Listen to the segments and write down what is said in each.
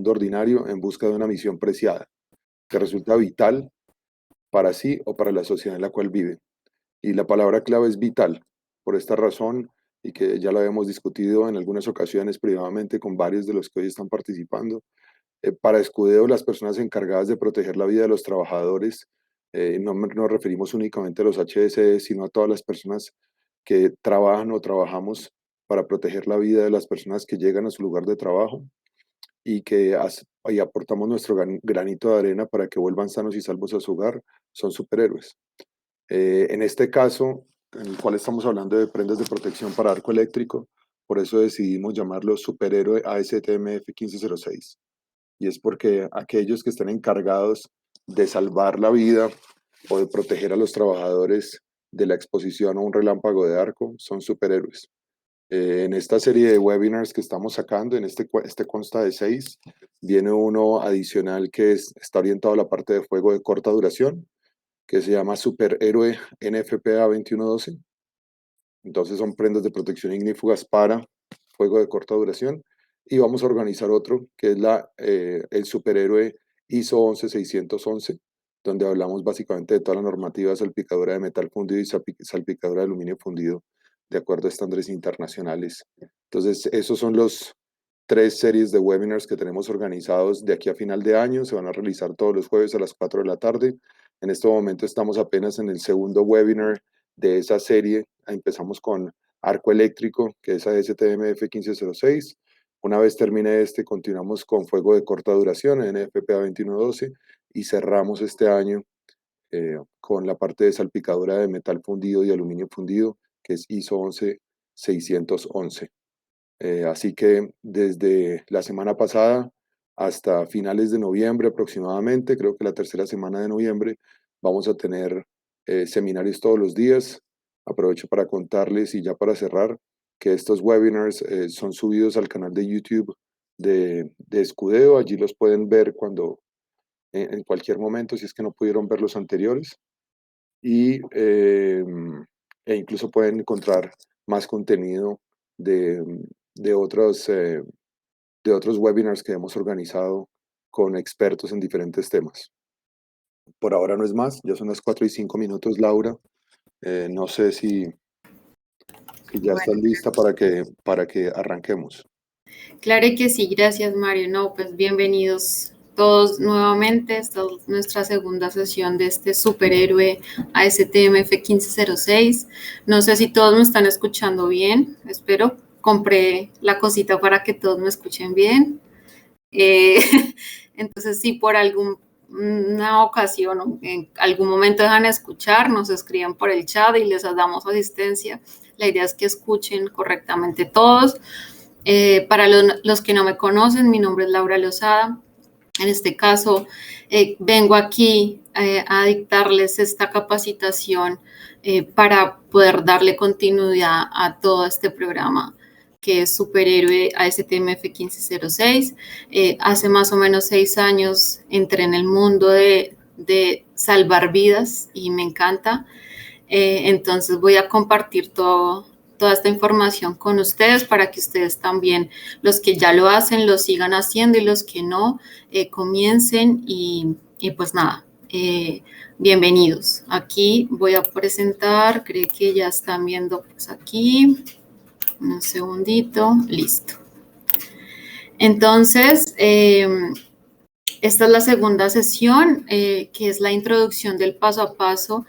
mundo ordinario en busca de una misión preciada, que resulta vital para sí o para la sociedad en la cual vive. Y la palabra clave es vital. Por esta razón, y que ya lo habíamos discutido en algunas ocasiones privadamente con varios de los que hoy están participando, para Escudero, las personas encargadas de proteger la vida de los trabajadores, no nos referimos únicamente a los HSE, sino a todas las personas que trabajan o trabajamos para proteger la vida de las personas que llegan a su lugar de trabajo y que y aportamos nuestro granito de arena para que vuelvan sanos y salvos a su hogar, son superhéroes. En este caso, en el cual estamos hablando de prendas de protección para arco eléctrico, por eso decidimos llamarlo Superhéroe ASTM F1506. Y es porque aquellos que estén encargados de salvar la vida o de proteger a los trabajadores de la exposición a un relámpago de arco son superhéroes. En esta serie de webinars que estamos sacando, este consta de 6, viene uno adicional que está orientado a la parte de fuego de corta duración, que se llama Superhéroe NFPA 2112. Entonces son prendas de protección ignífugas para fuego de corta duración. Y vamos a organizar otro, que es el superhéroe ISO 11611, donde hablamos básicamente de toda la normativa salpicadura de metal fundido y salpicadura de aluminio fundido, de acuerdo a estándares internacionales. Entonces, esos son los 3 series de webinars que tenemos organizados de aquí a final de año. Se van a realizar todos los jueves a las 4 de la tarde. En este momento estamos apenas en el segundo webinar de esa serie. Empezamos con arco eléctrico, que es ASTM F1506. Una vez termine continuamos con fuego de corta duración, NFPA 2112, y cerramos este año con la parte de salpicadura de metal fundido y aluminio fundido, que es ISO 11611. Así que desde la semana pasada hasta finales de noviembre aproximadamente, creo que la tercera semana de noviembre, vamos a tener seminarios todos los días. Aprovecho para contarles y ya para cerrar que estos webinars son subidos al canal de YouTube de Escudero. Allí los pueden ver en cualquier momento si es que no pudieron ver los anteriores. E incluso pueden encontrar más contenido de, de otros, eh, de otros webinars que hemos organizado con expertos en diferentes temas. Por ahora no es más, ya son las 4:05, Laura. No sé si ya estás lista para que arranquemos. Claro que sí, gracias Mario. No, pues bienvenidos todos nuevamente. Esta es nuestra segunda sesión de este superhéroe ASTM F1506. No sé si todos me están escuchando bien, espero. Compré la cosita para que todos me escuchen bien. Entonces, si por alguna ocasión o en algún momento dejan de escuchar, nos escriban por el chat y les damos asistencia. La idea es que escuchen correctamente todos. Para los que no me conocen, mi nombre es Laura Lozada. En este caso, vengo aquí a dictarles esta capacitación para poder darle continuidad a todo este programa que es Superhéroe ASTM F1506. Hace más o menos 6 años entré en el mundo de salvar vidas y me encanta. Entonces voy a compartir toda esta información con ustedes para que ustedes también, los que ya lo hacen, lo sigan haciendo y los que no, comiencen y pues nada, bienvenidos. Aquí voy a presentar, creo que ya están viendo pues aquí, un segundito, listo. Entonces, esta es la segunda sesión, que es la introducción del paso a paso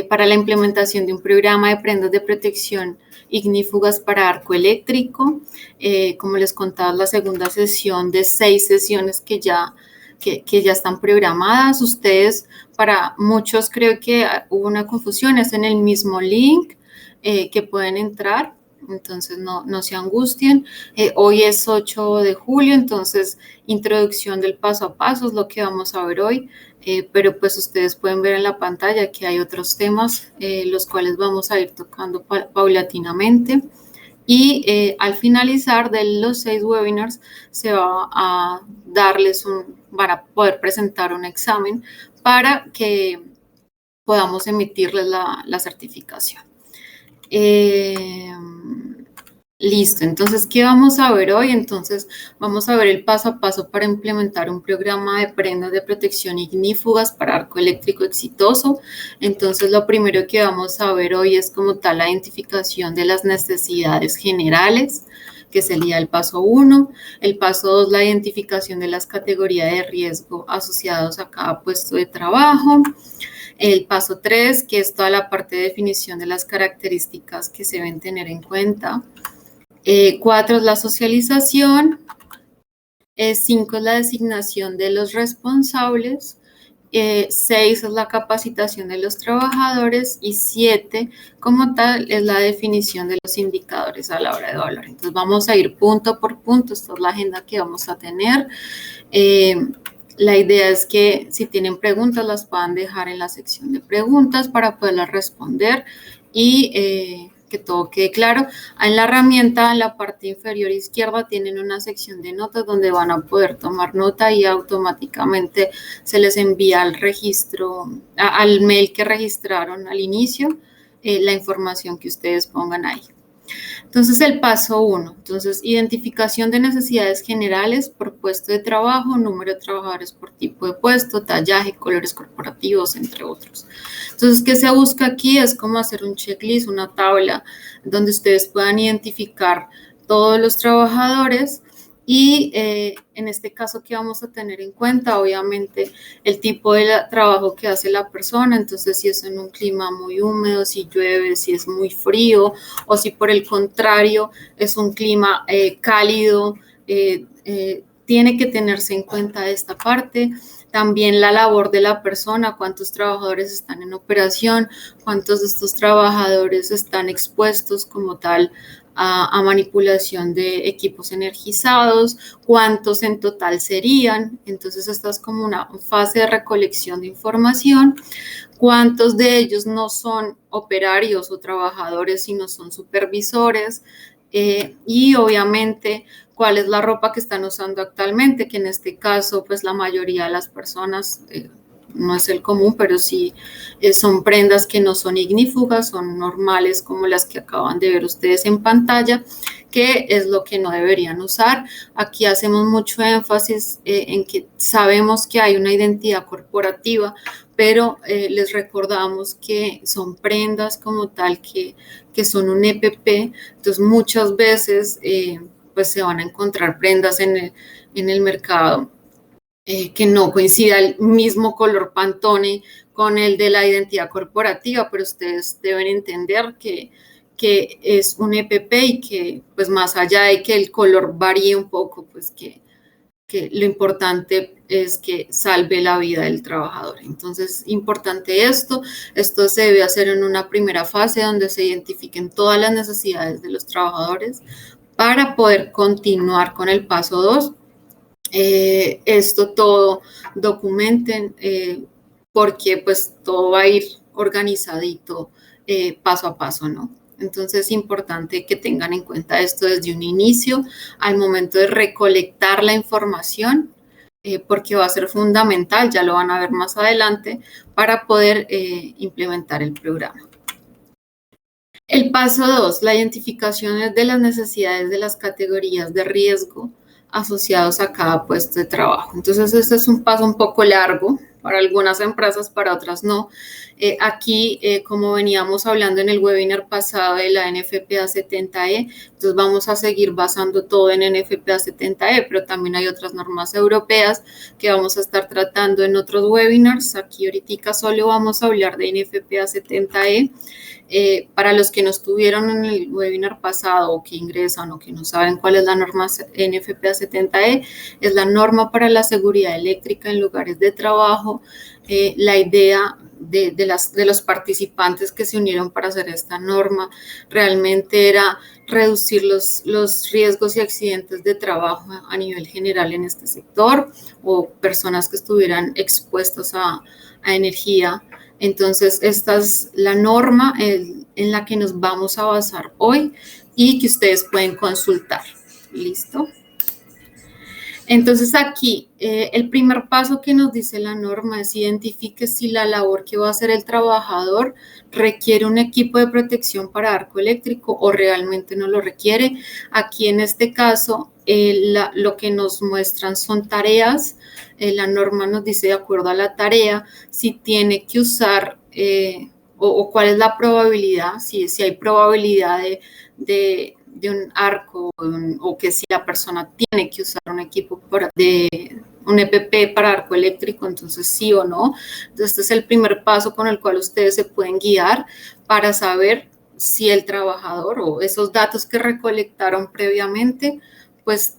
para la implementación de un programa de prendas de protección ignífugas para arco eléctrico. Como les contaba, la segunda sesión de 6 sesiones que ya están programadas. Ustedes, para muchos creo que hubo una confusión, es en el mismo link que pueden entrar. Entonces no se angustien. Hoy es 8 de julio, entonces introducción del paso a paso es lo que vamos a ver hoy. Pero pues ustedes pueden ver en la pantalla que hay otros temas los cuales vamos a ir tocando paulatinamente y al finalizar de los 6 webinars se va a van a poder presentar un examen para que podamos emitirles la certificación. Listo, entonces, ¿qué vamos a ver hoy? Entonces, vamos a ver el paso a paso para implementar un programa de prendas de protección ignífugas para arco eléctrico exitoso. Entonces, lo primero que vamos a ver hoy es como tal la identificación de las necesidades generales, que sería el paso 1. El paso 2, la identificación de las categorías de riesgo asociados a cada puesto de trabajo. El paso 3, que es toda la parte de definición de las características que se deben tener en cuenta. 4 es la socialización. 5 es la designación de los responsables. 6 es la capacitación de los trabajadores y 7, como tal, es la definición de los indicadores a la hora de evaluar. Entonces, vamos a ir punto por punto. Esta es la agenda que vamos a tener. La idea es que si tienen preguntas, las puedan dejar en la sección de preguntas para poderlas responder y que todo quede claro. En la herramienta, en la parte inferior izquierda, tienen una sección de notas donde van a poder tomar nota y automáticamente se les envía al registro, al mail que registraron al inicio, la información que ustedes pongan ahí. Entonces, el paso 1, entonces, identificación de necesidades generales por puesto de trabajo, número de trabajadores por tipo de puesto, tallaje, colores corporativos, entre otros. Entonces, ¿qué se busca aquí? Es como hacer un checklist, una tabla, donde ustedes puedan identificar todos los trabajadores y en este caso, ¿qué vamos a tener en cuenta? Obviamente, el tipo de trabajo que hace la persona, entonces si es en un clima muy húmedo, si llueve, si es muy frío, o si por el contrario es un clima cálido, tiene que tenerse en cuenta esta parte. También la labor de la persona, cuántos trabajadores están en operación, cuántos de estos trabajadores están expuestos como tal a manipulación de equipos energizados, cuántos en total serían. Entonces, esta es como una fase de recolección de información. Cuántos de ellos no son operarios o trabajadores, sino son supervisores. Y obviamente, cuál es la ropa que están usando actualmente, que en este caso, pues la mayoría de las personas, no es el común, pero sí son prendas que no son ignífugas, son normales como las que acaban de ver ustedes en pantalla, que es lo que no deberían usar. Aquí hacemos mucho énfasis en que sabemos que hay una identidad corporativa, pero les recordamos que son prendas como tal que son un EPP, entonces muchas veces pues se van a encontrar prendas en el mercado que no coincida el mismo color Pantone con el de la identidad corporativa, pero ustedes deben entender que es un EPP y que pues más allá de que el color varíe un poco, pues que lo importante es que salve la vida del trabajador. Entonces, importante esto se debe hacer en una primera fase donde se identifiquen todas las necesidades de los trabajadores para poder continuar con el paso 2. Esto todo documenten porque pues todo va a ir organizadito paso a paso, ¿no? Entonces es importante que tengan en cuenta esto desde un inicio al momento de recolectar la información porque va a ser fundamental, ya lo van a ver más adelante, para poder implementar el programa. El paso 2, la identificación de las necesidades de las categorías de riesgo asociados a cada puesto de trabajo. Entonces, este es un paso un poco largo para algunas empresas, para otras no. Aquí, como veníamos hablando en el webinar pasado de la NFPA 70E, entonces vamos a seguir basando todo en NFPA 70E, pero también hay otras normas europeas que vamos a estar tratando en otros webinars. Aquí ahorita solo vamos a hablar de NFPA 70E. Para los que no estuvieron en el webinar pasado o que ingresan o que no saben cuál es la norma NFPA 70E, es la norma para la seguridad eléctrica en lugares de trabajo. La idea de los participantes que se unieron para hacer esta norma realmente era reducir los riesgos y accidentes de trabajo a nivel general en este sector o personas que estuvieran expuestas a energía. Entonces, esta es la norma en la que nos vamos a basar hoy y que ustedes pueden consultar. ¿Listo? Entonces aquí el primer paso que nos dice la norma es identifique si la labor que va a hacer el trabajador requiere un equipo de protección para arco eléctrico o realmente no lo requiere. Aquí en este caso lo que nos muestran son tareas. La norma nos dice de acuerdo a la tarea si tiene que usar o cuál es la probabilidad, si hay probabilidad de un arco o que si la persona tiene que usar un equipo un EPP para arco eléctrico, entonces sí o no. Entonces este es el primer paso con el cual ustedes se pueden guiar para saber si el trabajador o esos datos que recolectaron previamente, pues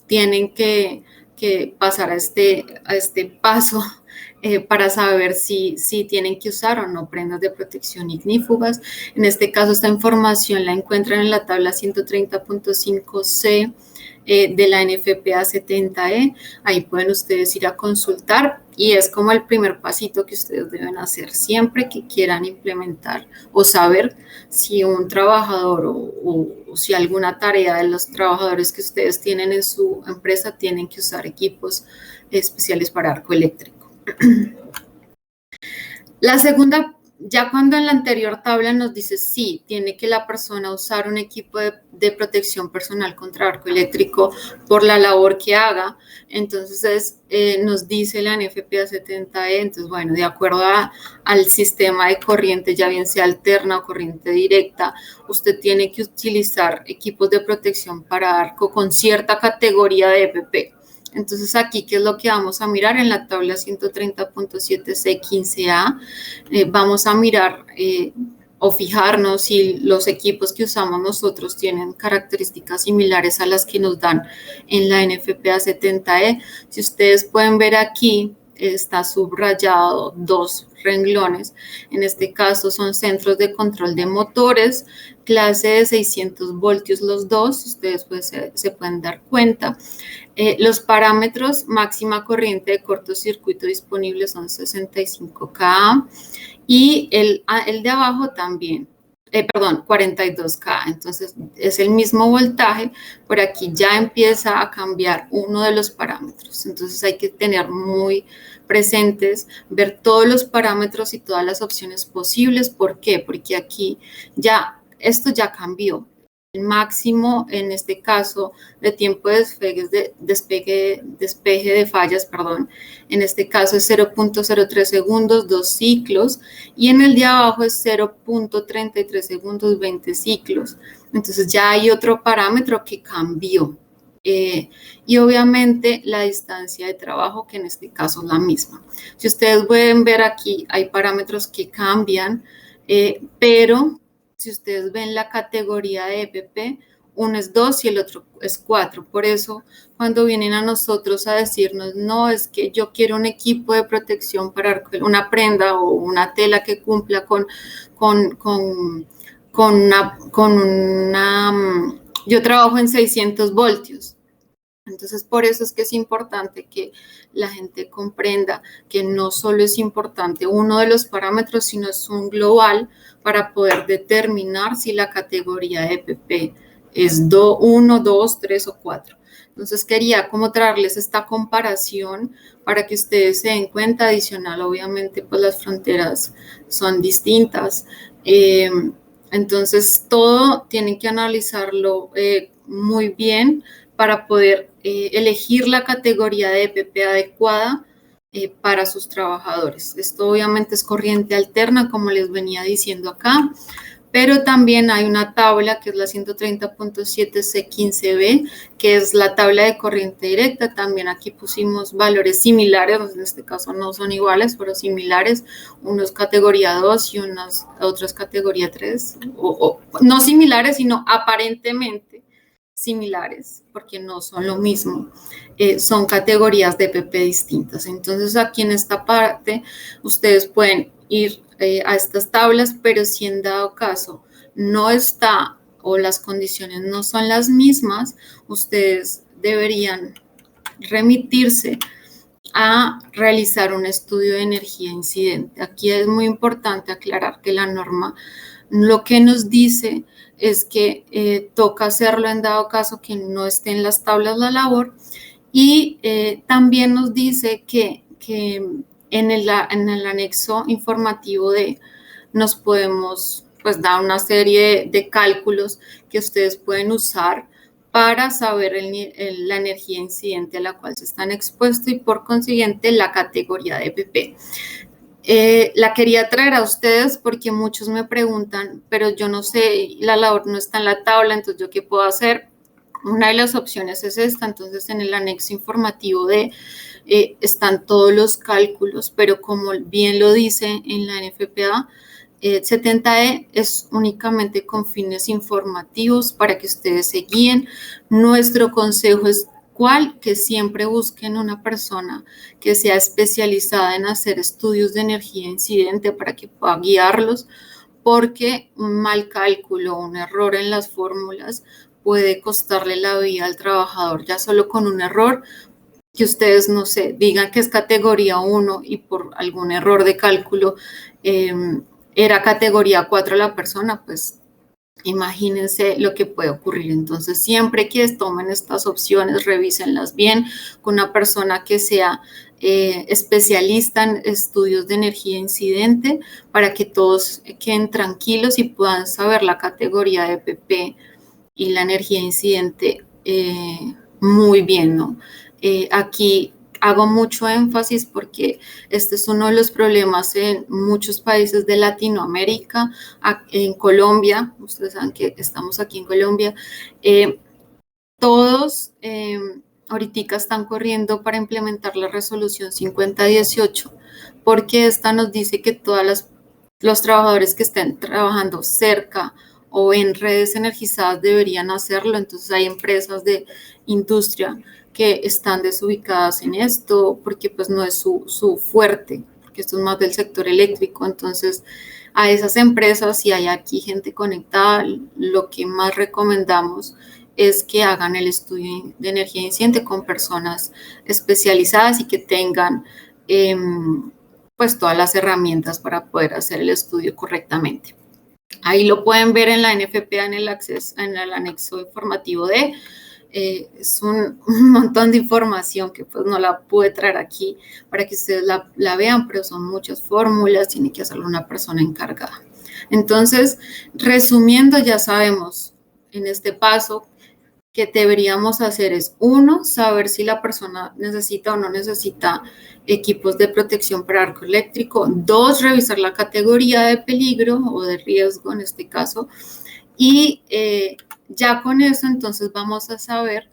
tienen que pasar a este paso para saber si tienen que usar o no prendas de protección ignífugas. En este caso, esta información la encuentran en la tabla 130.5C de la NFPA 70E. Ahí pueden ustedes ir a consultar y es como el primer pasito que ustedes deben hacer siempre que quieran implementar o saber si un trabajador o si alguna tarea de los trabajadores que ustedes tienen en su empresa tienen que usar equipos especiales para arco eléctrico. La segunda, ya cuando en la anterior tabla nos dice sí, tiene que la persona usar un equipo de protección personal contra arco eléctrico por la labor que haga, entonces nos dice la NFPA 70E, entonces bueno, de acuerdo al sistema de corriente, ya bien sea alterna o corriente directa, usted tiene que utilizar equipos de protección para arco con cierta categoría de EPP. Entonces aquí, ¿qué es lo que vamos a mirar? En la tabla 130.7C15A vamos a mirar o fijarnos si los equipos que usamos nosotros tienen características similares a las que nos dan en la NFPA 70E. Si ustedes pueden ver aquí, está subrayado 2 renglones. En este caso son centros de control de motores, clase de 600 voltios los dos, ustedes pues, se pueden dar cuenta. Los parámetros máxima corriente de cortocircuito disponible son 65 kA y el de abajo también, 42 kA. Entonces es el mismo voltaje, por aquí ya empieza a cambiar uno de los parámetros. Entonces hay que tener muy presentes, ver todos los parámetros y todas las opciones posibles. ¿Por qué? Porque aquí esto ya cambió. El máximo, en este caso, de tiempo de despeje de fallas, perdón, en este caso es 0.03 segundos, 2 ciclos, y en el de abajo es 0.33 segundos, 20 ciclos. Entonces ya hay otro parámetro que cambió. Y obviamente la distancia de trabajo, que en este caso es la misma. Si ustedes pueden ver aquí, hay parámetros que cambian, pero si ustedes ven la categoría de EPP, uno es 2 y el otro es 4. Por eso, cuando vienen a nosotros a decirnos, no, es que yo quiero un equipo de protección para una prenda o una tela que cumpla con yo trabajo en 600 voltios. Entonces, por eso es que es importante que la gente comprenda que no solo es importante uno de los parámetros, sino es un global para poder determinar si la categoría de EPP es 1, 2, 3 o 4. Entonces, quería como traerles esta comparación para que ustedes se den cuenta. Adicional, obviamente, pues las fronteras son distintas. Entonces, todo tienen que analizarlo muy bien para poder elegir la categoría de EPP adecuada para sus trabajadores. Esto obviamente es corriente alterna, como les venía diciendo acá, pero también hay una tabla que es la 130.7C15B, que es la tabla de corriente directa. También aquí pusimos valores similares, en este caso no son iguales, pero similares, unos categoría 2 y otros categoría 3, o no similares, sino aparentemente similares, porque no son lo mismo, son categorías de EPP distintas. Entonces aquí en esta parte ustedes pueden ir a estas tablas, pero si en dado caso no está o las condiciones no son las mismas, ustedes deberían remitirse a realizar un estudio de energía incidente. Aquí es muy importante aclarar que la norma lo que nos dice es que toca hacerlo en dado caso que no esté en las tablas la labor Y también nos dice que en el anexo informativo de nos podemos pues dar una serie de cálculos que ustedes pueden usar para saber la energía incidente a la cual se están expuestos y por consiguiente la categoría de EPP. La quería traer a ustedes porque muchos me preguntan, pero yo no sé, la labor no está en la tabla, entonces ¿yo qué puedo hacer? Una de las opciones es esta, entonces en el anexo informativo están todos los cálculos, pero como bien lo dice en la NFPA, 70E es únicamente con fines informativos para que ustedes se guíen. Nuestro consejo es que siempre busquen una persona que sea especializada en hacer estudios de energía incidente para que pueda guiarlos, porque un mal cálculo, un error en las fórmulas puede costarle la vida al trabajador, ya solo con un error que ustedes, no sé, digan que es categoría 1 y por algún error de cálculo era categoría 4 la persona, pues imagínense lo que puede ocurrir. Entonces, siempre que tomen estas opciones, revísenlas bien con una persona que sea especialista en estudios de energía incidente para que todos queden tranquilos y puedan saber la categoría de EPP y la energía incidente muy bien, ¿no? Aquí hago mucho énfasis porque este es uno de los problemas en muchos países de Latinoamérica, en Colombia, ustedes saben que estamos aquí en Colombia, todos ahorita están corriendo para implementar la resolución 5018, porque esta nos dice que todos los trabajadores que estén trabajando cerca o en redes energizadas deberían hacerlo. Entonces hay empresas de industria que están desubicadas en esto porque pues no es su fuerte, porque esto es más del sector eléctrico. Entonces a esas empresas, si hay aquí gente conectada, lo que más recomendamos es que hagan el estudio de energía incidente con personas especializadas y que tengan pues todas las herramientas para poder hacer el estudio correctamente. Ahí lo pueden ver en la NFPA en el anexo informativo D. Es un montón de información que pues no la pude traer aquí para que ustedes la vean, pero son muchas fórmulas, tiene que hacerlo una persona encargada. Entonces, resumiendo, ya sabemos en este paso que deberíamos hacer es, 1, saber si la persona necesita o no necesita equipos de protección para arco eléctrico. 2, revisar la categoría de peligro o de riesgo en este caso. Y ya con eso entonces vamos a saber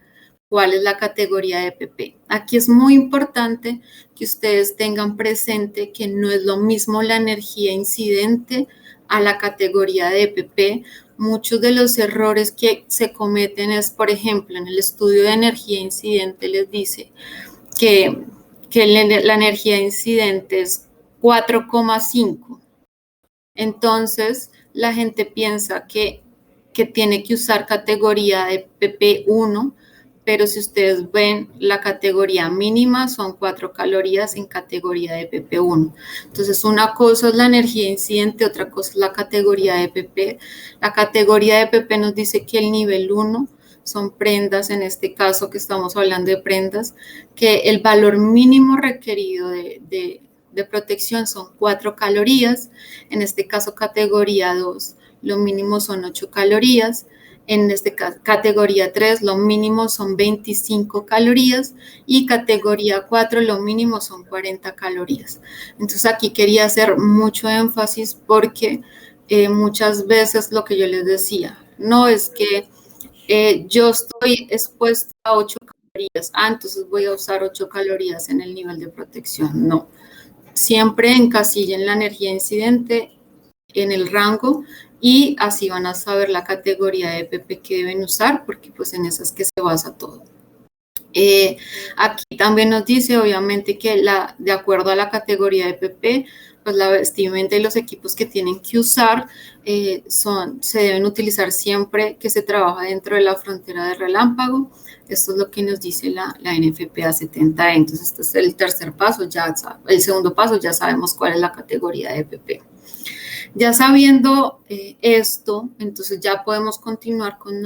cuál es la categoría de EPP. Aquí es muy importante que ustedes tengan presente que no es lo mismo la energía incidente a la categoría de EPP. Muchos de los errores que se cometen es, por ejemplo, en el estudio de energía incidente les dice que la energía incidente es 4,5. Entonces, la gente piensa que tiene que usar categoría de PP1, pero si ustedes ven, la categoría mínima son 4 calorías en categoría de PP1. Entonces, una cosa es la energía incidente, otra cosa es la categoría de PP. La categoría de PP nos dice que el nivel 1 son prendas, en este caso que estamos hablando de prendas, que el valor mínimo requerido de protección son 4 calorías, en este caso categoría 2, lo mínimo son 8 calorías, en este caso categoría 3, lo mínimo son 25 calorías y categoría 4, lo mínimo son 40 calorías. Entonces aquí quería hacer mucho énfasis porque muchas veces lo que yo les decía, no es que yo estoy expuesto a 8 calorías, entonces voy a usar 8 calorías en el nivel de protección, no. Siempre encasillen la energía incidente en el rango y así van a saber la categoría de EPP que deben usar, porque pues en esas que se basa todo. Aquí también nos dice obviamente que de acuerdo a la categoría de EPP, pues la vestimenta y los equipos que tienen que usar se deben utilizar siempre que se trabaja dentro de la frontera de relámpago. Esto es lo que nos dice la NFPA 70E. Entonces, este es el tercer paso. El segundo paso, ya sabemos cuál es la categoría de EPP. Ya sabiendo esto, entonces ya podemos continuar con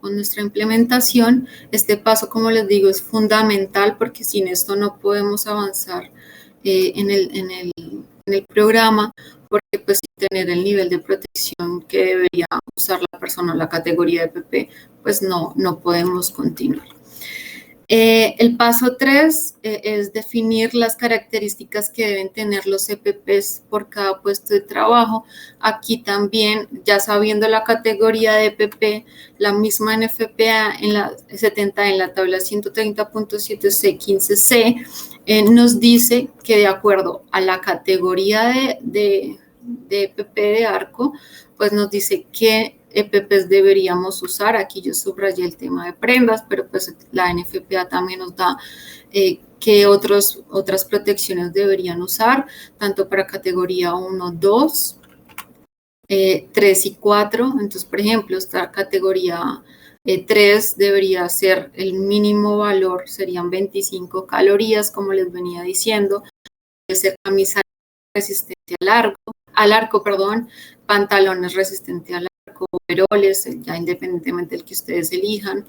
con nuestra implementación. Este paso, como les digo, es fundamental porque sin esto no podemos avanzar en el programa, porque pues sin tener el nivel de protección que debería usar la persona o la categoría de EPP, pues no podemos continuar. El paso 3 es definir las características que deben tener los EPPs por cada puesto de trabajo. Aquí también, ya sabiendo la categoría de EPP, la misma NFPA en la 70 en la tabla 130.7C15C nos dice que de acuerdo a la categoría de EPP de ARCO, pues nos dice que EPPs deberíamos usar. Aquí yo subrayé el tema de prendas, pero pues la NFPA también nos da qué otras protecciones deberían usar, tanto para categoría 1, 2, 3 y 4. Entonces, por ejemplo, esta categoría 3 debería ser el mínimo valor, serían 25 calorías, como les venía diciendo. Debe ser camisa resistente al arco, pantalones resistentes al arco, overoles, ya independientemente del que ustedes elijan.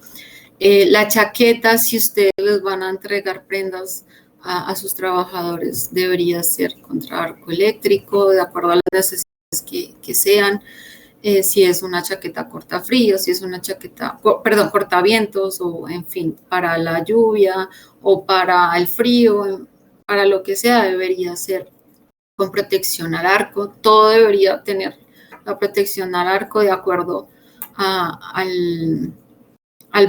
La chaqueta, si ustedes les van a entregar prendas a sus trabajadores, debería ser contra arco eléctrico, de acuerdo a las necesidades que sean. Si es una chaqueta cortafrío, si es una chaqueta, cortavientos, o en fin, para la lluvia o para el frío, para lo que sea, debería ser con protección al arco. Todo debería tener la protección al arco de acuerdo al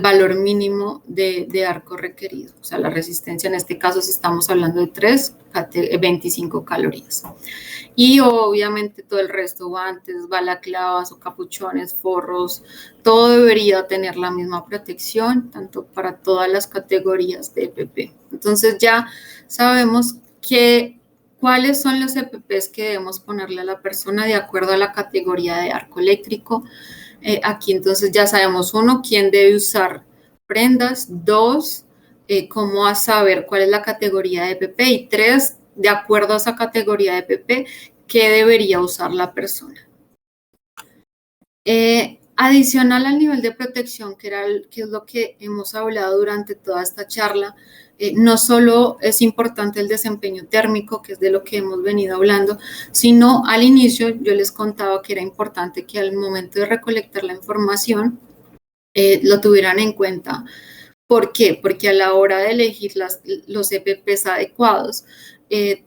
valor mínimo de arco requerido. O sea, la resistencia en este caso, si estamos hablando de 3, 25 calorías. Y obviamente todo el resto, guantes, balaclavas o capuchones, forros, todo debería tener la misma protección, tanto para todas las categorías de EPP. Entonces ya sabemos cuáles son los EPPs que debemos ponerle a la persona de acuerdo a la categoría de arco eléctrico. Aquí entonces ya sabemos, 1, quién debe usar prendas, 2, cómo a saber cuál es la categoría de EPP, y 3, de acuerdo a esa categoría de EPP, qué debería usar la persona. Adicional al nivel de protección, que es lo que hemos hablado durante toda esta charla, no solo es importante el desempeño térmico, que es de lo que hemos venido hablando, sino al inicio yo les contaba que era importante que al momento de recolectar la información lo tuvieran en cuenta. ¿Por qué? Porque a la hora de elegir los EPPs adecuados,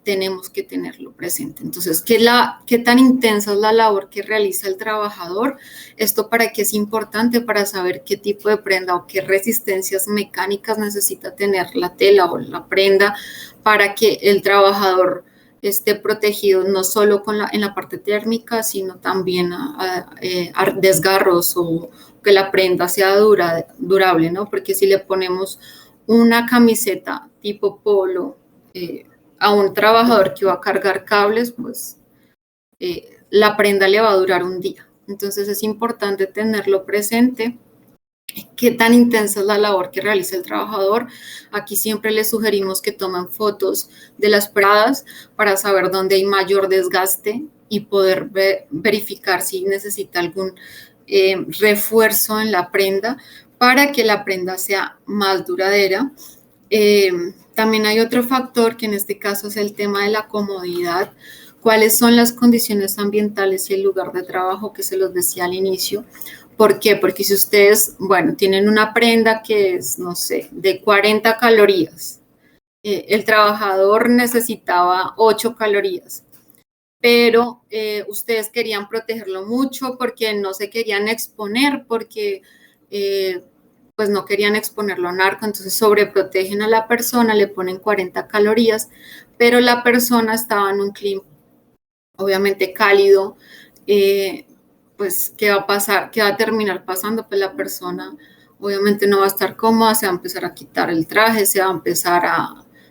tenemos que tenerlo presente. Entonces, ¿qué tan intensa es la labor que realiza el trabajador? ¿Esto para qué es importante? Para saber qué tipo de prenda o qué resistencias mecánicas necesita tener la tela o la prenda para que el trabajador esté protegido no solo en la parte térmica, sino también a desgarros o que la prenda sea durable, ¿no? Porque si le ponemos una camiseta tipo polo a un trabajador que va a cargar cables, pues la prenda le va a durar un día. Entonces es importante tenerlo presente. ¿Qué tan intensa es la labor que realiza el trabajador? Aquí siempre les sugerimos que tomen fotos de las prendas para saber dónde hay mayor desgaste y poder verificar si necesita algún refuerzo en la prenda para que la prenda sea más duradera. También hay otro factor que en este caso es el tema de la comodidad. ¿Cuáles son las condiciones ambientales y el lugar de trabajo que se los decía al inicio? ¿Por qué? Porque si ustedes, tienen una prenda que es, no sé, de 40 calorías, el trabajador necesitaba 8 calorías, pero ustedes querían protegerlo mucho porque no se querían exponer, porque pues no querían exponerlo a narco, entonces sobreprotegen a la persona, le ponen 40 calorías, pero la persona estaba en un clima obviamente cálido, pues ¿qué va a pasar? ¿Qué va a terminar pasando? Pues la persona obviamente no va a estar cómoda, se va a empezar a quitar el traje, se va a empezar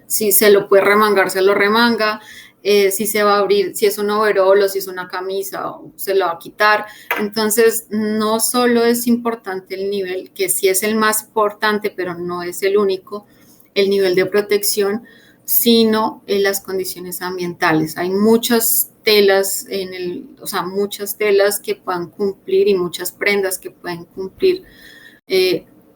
si se lo puede remangar, se lo remanga, si se va a abrir, si es un overol o si es una camisa, se lo va a quitar. Entonces, no solo es importante el nivel, que sí es el más importante, pero no es el único, el nivel de protección, sino en las condiciones ambientales. Hay muchas telas muchas telas que puedan cumplir y muchas prendas que pueden cumplir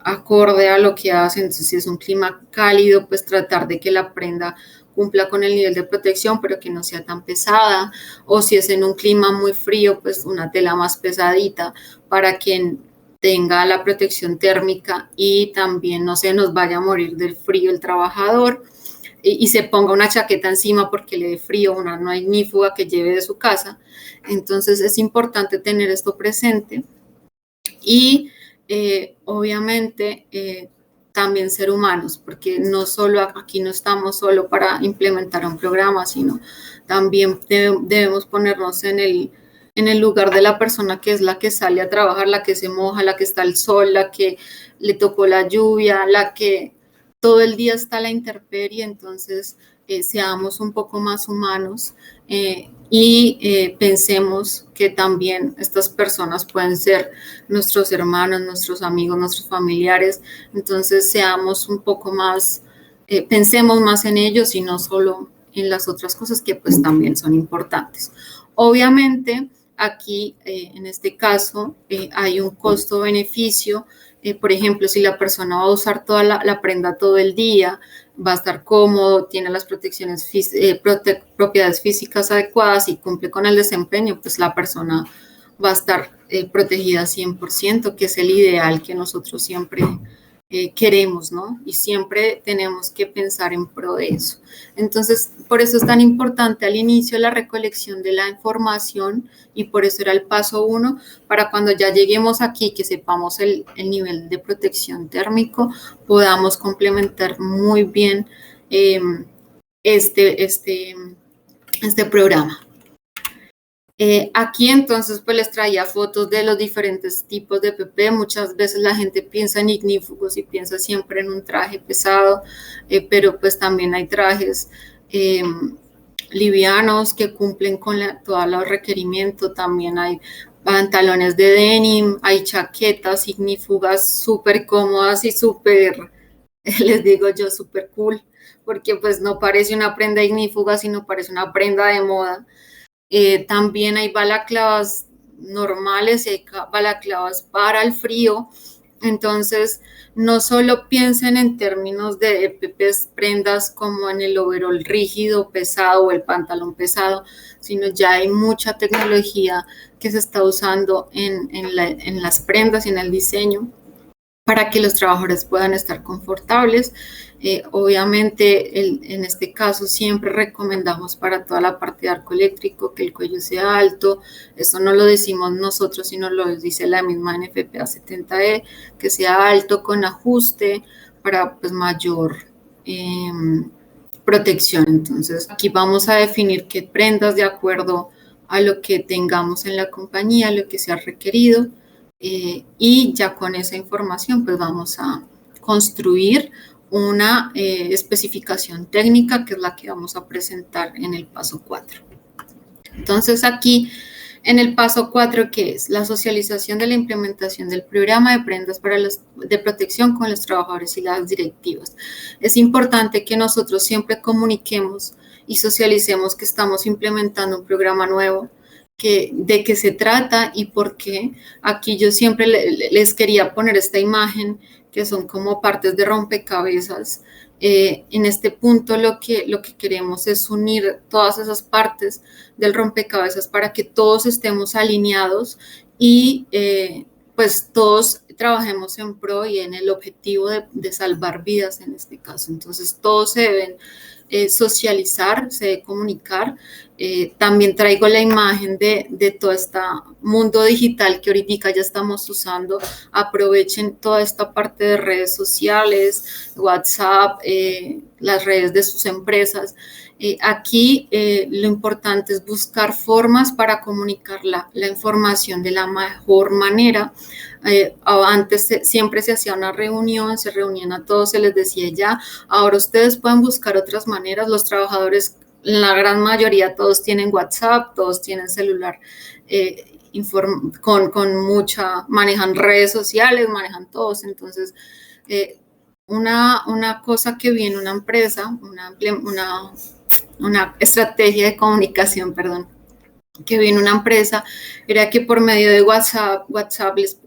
acorde a lo que hacen. Entonces, si es un clima cálido, pues tratar de que la prenda cumpla con el nivel de protección, pero que no sea tan pesada. O si es en un clima muy frío, pues una tela más pesadita para que tenga la protección térmica y también no se nos vaya a morir del frío el trabajador y se ponga una chaqueta encima porque le dé frío, una no ignífuga que lleve de su casa. Entonces es importante tener esto presente y obviamente también ser humanos, porque no solo aquí no estamos solo para implementar un programa, sino también debemos ponernos en el lugar de la persona que es la que sale a trabajar, la que se moja, la que está al sol, la que le tocó la lluvia, la que todo el día está a la intemperie. Entonces seamos un poco más humanos y pensemos que también estas personas pueden ser nuestros hermanos, nuestros amigos, nuestros familiares. Entonces seamos un poco más, pensemos más en ellos y no solo en las otras cosas que pues también son importantes. Obviamente aquí en este caso hay un costo-beneficio. Por ejemplo, si la persona va a usar toda la prenda todo el día, va a estar cómodo, tiene las propiedades físicas adecuadas y cumple con el desempeño, pues la persona va a estar protegida 100%, que es el ideal que nosotros siempre queremos, ¿no? Y siempre tenemos que pensar en pro de eso. Entonces, por eso es tan importante al inicio la recolección de la información y por eso era el paso 1, para cuando ya lleguemos aquí, que sepamos el nivel de protección térmico, podamos complementar muy bien este programa. Aquí entonces pues les traía fotos de los diferentes tipos de PP. Muchas veces la gente piensa en ignífugos y piensa siempre en un traje pesado, pero pues también hay trajes livianos que cumplen con todos los requerimientos. También hay pantalones de denim, hay chaquetas ignífugas súper cómodas y súper, les digo yo, súper cool, porque pues no parece una prenda ignífuga, sino parece una prenda de moda. También hay balaclavas normales y hay balaclavas para el frío. Entonces, no solo piensen en términos de prendas como en el overol rígido, pesado o el pantalón pesado, sino ya hay mucha tecnología que se está usando en las prendas y en el diseño para que los trabajadores puedan estar confortables. Obviamente, en este caso, siempre recomendamos para toda la parte de arco eléctrico que el cuello sea alto. Eso no lo decimos nosotros, sino lo dice la misma NFPA 70E, que sea alto con ajuste para pues, mayor protección. Entonces, aquí vamos a definir qué prendas de acuerdo a lo que tengamos en la compañía, lo que sea requerido. Y ya con esa información pues vamos a construir una especificación técnica que es la que vamos a presentar en el paso 4. Entonces aquí en el paso 4, que es la socialización de la implementación del programa de prendas de protección con los trabajadores y las directivas. Es importante que nosotros siempre comuniquemos y socialicemos que estamos implementando un programa nuevo, de qué se trata y por qué. Aquí yo siempre les quería poner esta imagen que son como partes de rompecabezas. En este punto lo que queremos es unir todas esas partes del rompecabezas para que todos estemos alineados y pues todos trabajemos en pro y en el objetivo de salvar vidas en este caso. Entonces todos se deben socializar, se debe comunicar. También traigo la imagen de todo este mundo digital que ahorita ya estamos usando. Aprovechen toda esta parte de redes sociales, WhatsApp, las redes de sus empresas. Aquí lo importante es buscar formas para comunicar la información de la mejor manera. Antes siempre se hacía una reunión, se reunían a todos, se les decía ya. Ahora ustedes pueden buscar otras maneras. Los trabajadores, la gran mayoría, todos tienen WhatsApp, todos tienen celular, manejan redes sociales, manejan todos. Entonces, una cosa que viene una empresa, una estrategia de comunicación, perdón, que vi en una empresa era que por medio de WhatsApp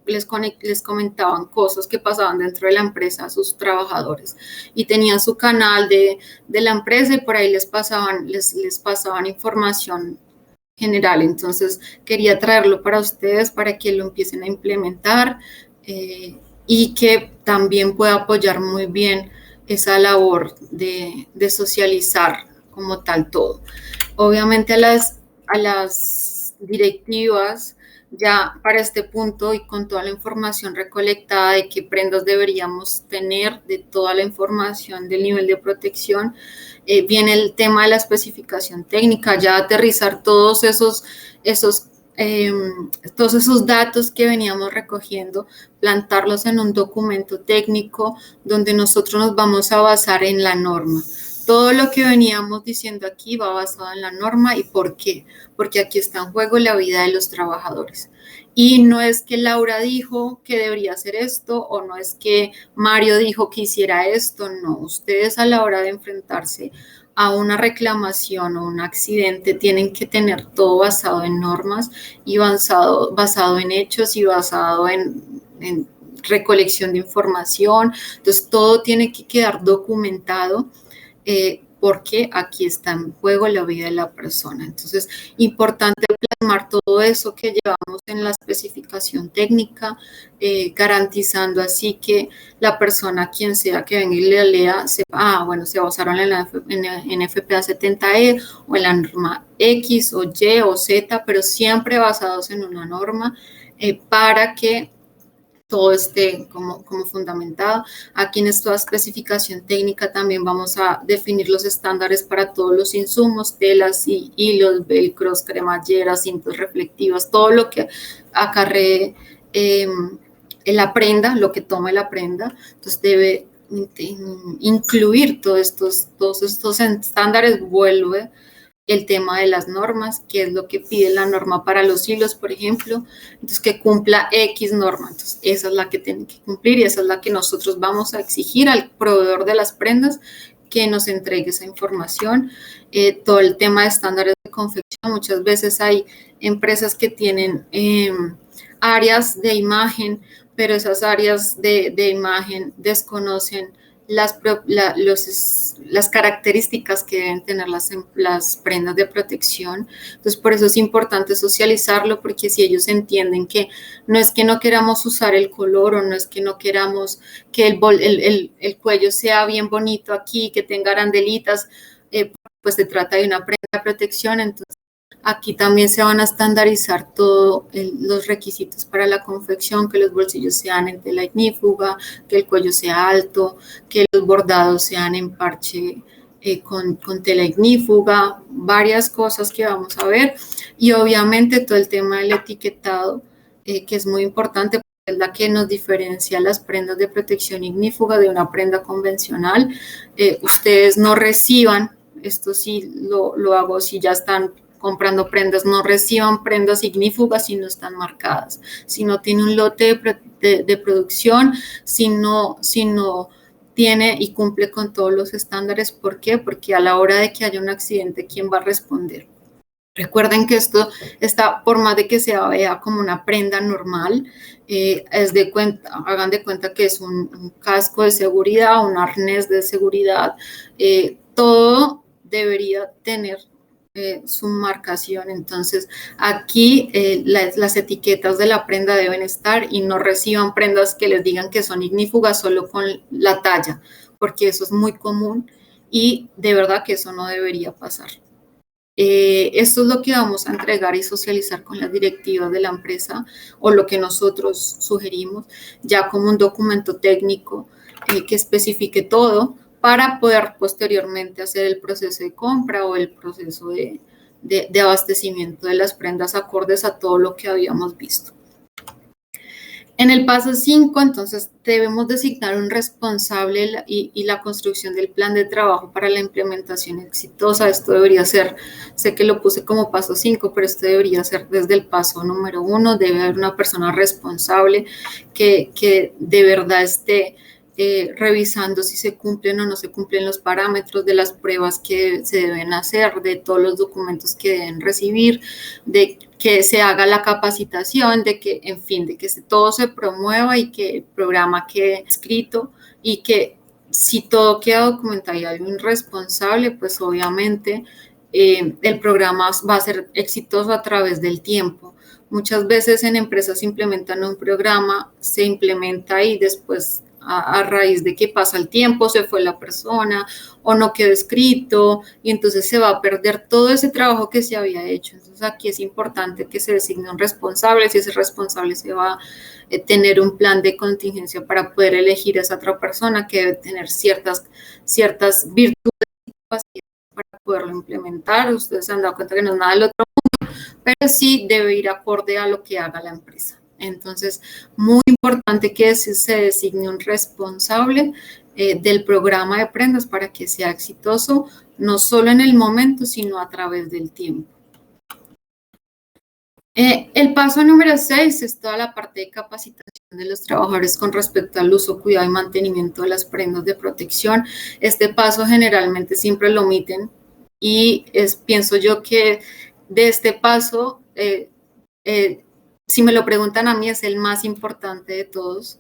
les comentaban cosas que pasaban dentro de la empresa a sus trabajadores y tenían su canal de la empresa y por ahí les pasaban información general. Entonces quería traerlo para ustedes para que lo empiecen a implementar y que también pueda apoyar muy bien esa labor de socializar como tal todo. Obviamente a las directivas ya para este punto y con toda la información recolectada de qué prendas deberíamos tener, de toda la información del nivel de protección, viene el tema de la especificación técnica, ya aterrizar todos esos datos que veníamos recogiendo, plantarlos en un documento técnico donde nosotros nos vamos a basar en la norma. Todo lo que veníamos diciendo aquí va basado en la norma. ¿Y por qué? Porque aquí está en juego la vida de los trabajadores. Y no es que Laura dijo que debería hacer esto o no es que Mario dijo que hiciera esto, no. Ustedes a la hora de enfrentarse a una reclamación o un accidente tienen que tener todo basado en normas y basado en hechos y basado en recolección de información. Entonces, todo tiene que quedar documentado porque aquí está en juego la vida de la persona. Entonces, importante plasmar todo eso que llevamos en la especificación técnica, garantizando así que la persona, quien sea que venga y le lea, sepa, bueno, se basaron en FPA 70E o en la norma X o Y o Z, pero siempre basados en una norma para que todo esté como fundamentado. Aquí en esta especificación técnica también vamos a definir los estándares para todos los insumos, telas y hilos, velcros, cremalleras, cintas reflectivas, todo lo que acarree la prenda, lo que tome la prenda. Entonces debe incluir todos estos estándares. Vuelve el tema de las normas, que es lo que pide la norma para los hilos, por ejemplo, entonces que cumpla X norma, entonces esa es la que tiene que cumplir y esa es la que nosotros vamos a exigir al proveedor de las prendas que nos entregue esa información. Todo el tema de estándares de confección, muchas veces hay empresas que tienen áreas de imagen, pero esas áreas de imagen desconocen las características que deben tener las prendas de protección. Entonces, por eso es importante socializarlo, porque si ellos entienden que no es que no queramos usar el color o no es que no queramos que el cuello sea bien bonito aquí, que tenga arandelitas, pues se trata de una prenda de protección. Entonces, aquí también se van a estandarizar todos los requisitos para la confección, que los bolsillos sean en tela ignífuga, que el cuello sea alto, que los bordados sean en parche con tela ignífuga, varias cosas que vamos a ver. Y obviamente todo el tema del etiquetado, que es muy importante, porque es la que nos diferencia las prendas de protección ignífuga de una prenda convencional. Ustedes no reciban, esto sí lo hago si ya están comprando prendas, no reciban prendas ignífugas si no están marcadas, si no tiene un lote de producción, si no tiene y cumple con todos los estándares. ¿Por qué? Porque a la hora de que haya un accidente, ¿quién va a responder? Recuerden que esto está, por más de que se vea como una prenda normal, hagan de cuenta que es un casco de seguridad, un arnés de seguridad, todo debería tener su marcación. Entonces, aquí las etiquetas de la prenda deben estar y no reciban prendas que les digan que son ignífugas solo con la talla, porque eso es muy común y de verdad que eso no debería pasar. Esto es lo que vamos a entregar y socializar con las directivas de la empresa o lo que nosotros sugerimos ya como un documento técnico que especifique todo para poder posteriormente hacer el proceso de compra o el proceso de abastecimiento de las prendas acordes a todo lo que habíamos visto. En el paso 5, entonces, debemos designar un responsable y la construcción del plan de trabajo para la implementación exitosa. Esto debería ser, sé que lo puse como paso 5, pero esto debería ser desde el paso número 1. Debe haber una persona responsable que de verdad esté revisando si se cumplen o no se cumplen los parámetros de las pruebas que se deben hacer, de todos los documentos que deben recibir, de que se haga la capacitación, de que, en fin, de que todo se promueva y que el programa quede escrito y que si todo queda documentado y hay un responsable, pues obviamente el programa va a ser exitoso a través del tiempo. Muchas veces en empresas se implementan un programa, se implementa y después a raíz de que pasa el tiempo, se fue la persona o no quedó escrito y entonces se va a perder todo ese trabajo que se había hecho. Entonces aquí es importante que se designe un responsable, si ese responsable se va a tener un plan de contingencia para poder elegir a esa otra persona que debe tener ciertas virtudes y capacidades para poderlo implementar. Ustedes se han dado cuenta que no es nada del otro mundo, pero sí debe ir acorde a lo que haga la empresa. Entonces, muy importante que se designe un responsable del programa de prendas para que sea exitoso, no solo en el momento, sino a través del tiempo. El paso número 6 es toda la parte de capacitación de los trabajadores con respecto al uso, cuidado y mantenimiento de las prendas de protección. Este paso generalmente siempre lo omiten y pienso yo que de este paso, si me lo preguntan a mí, es el más importante de todos,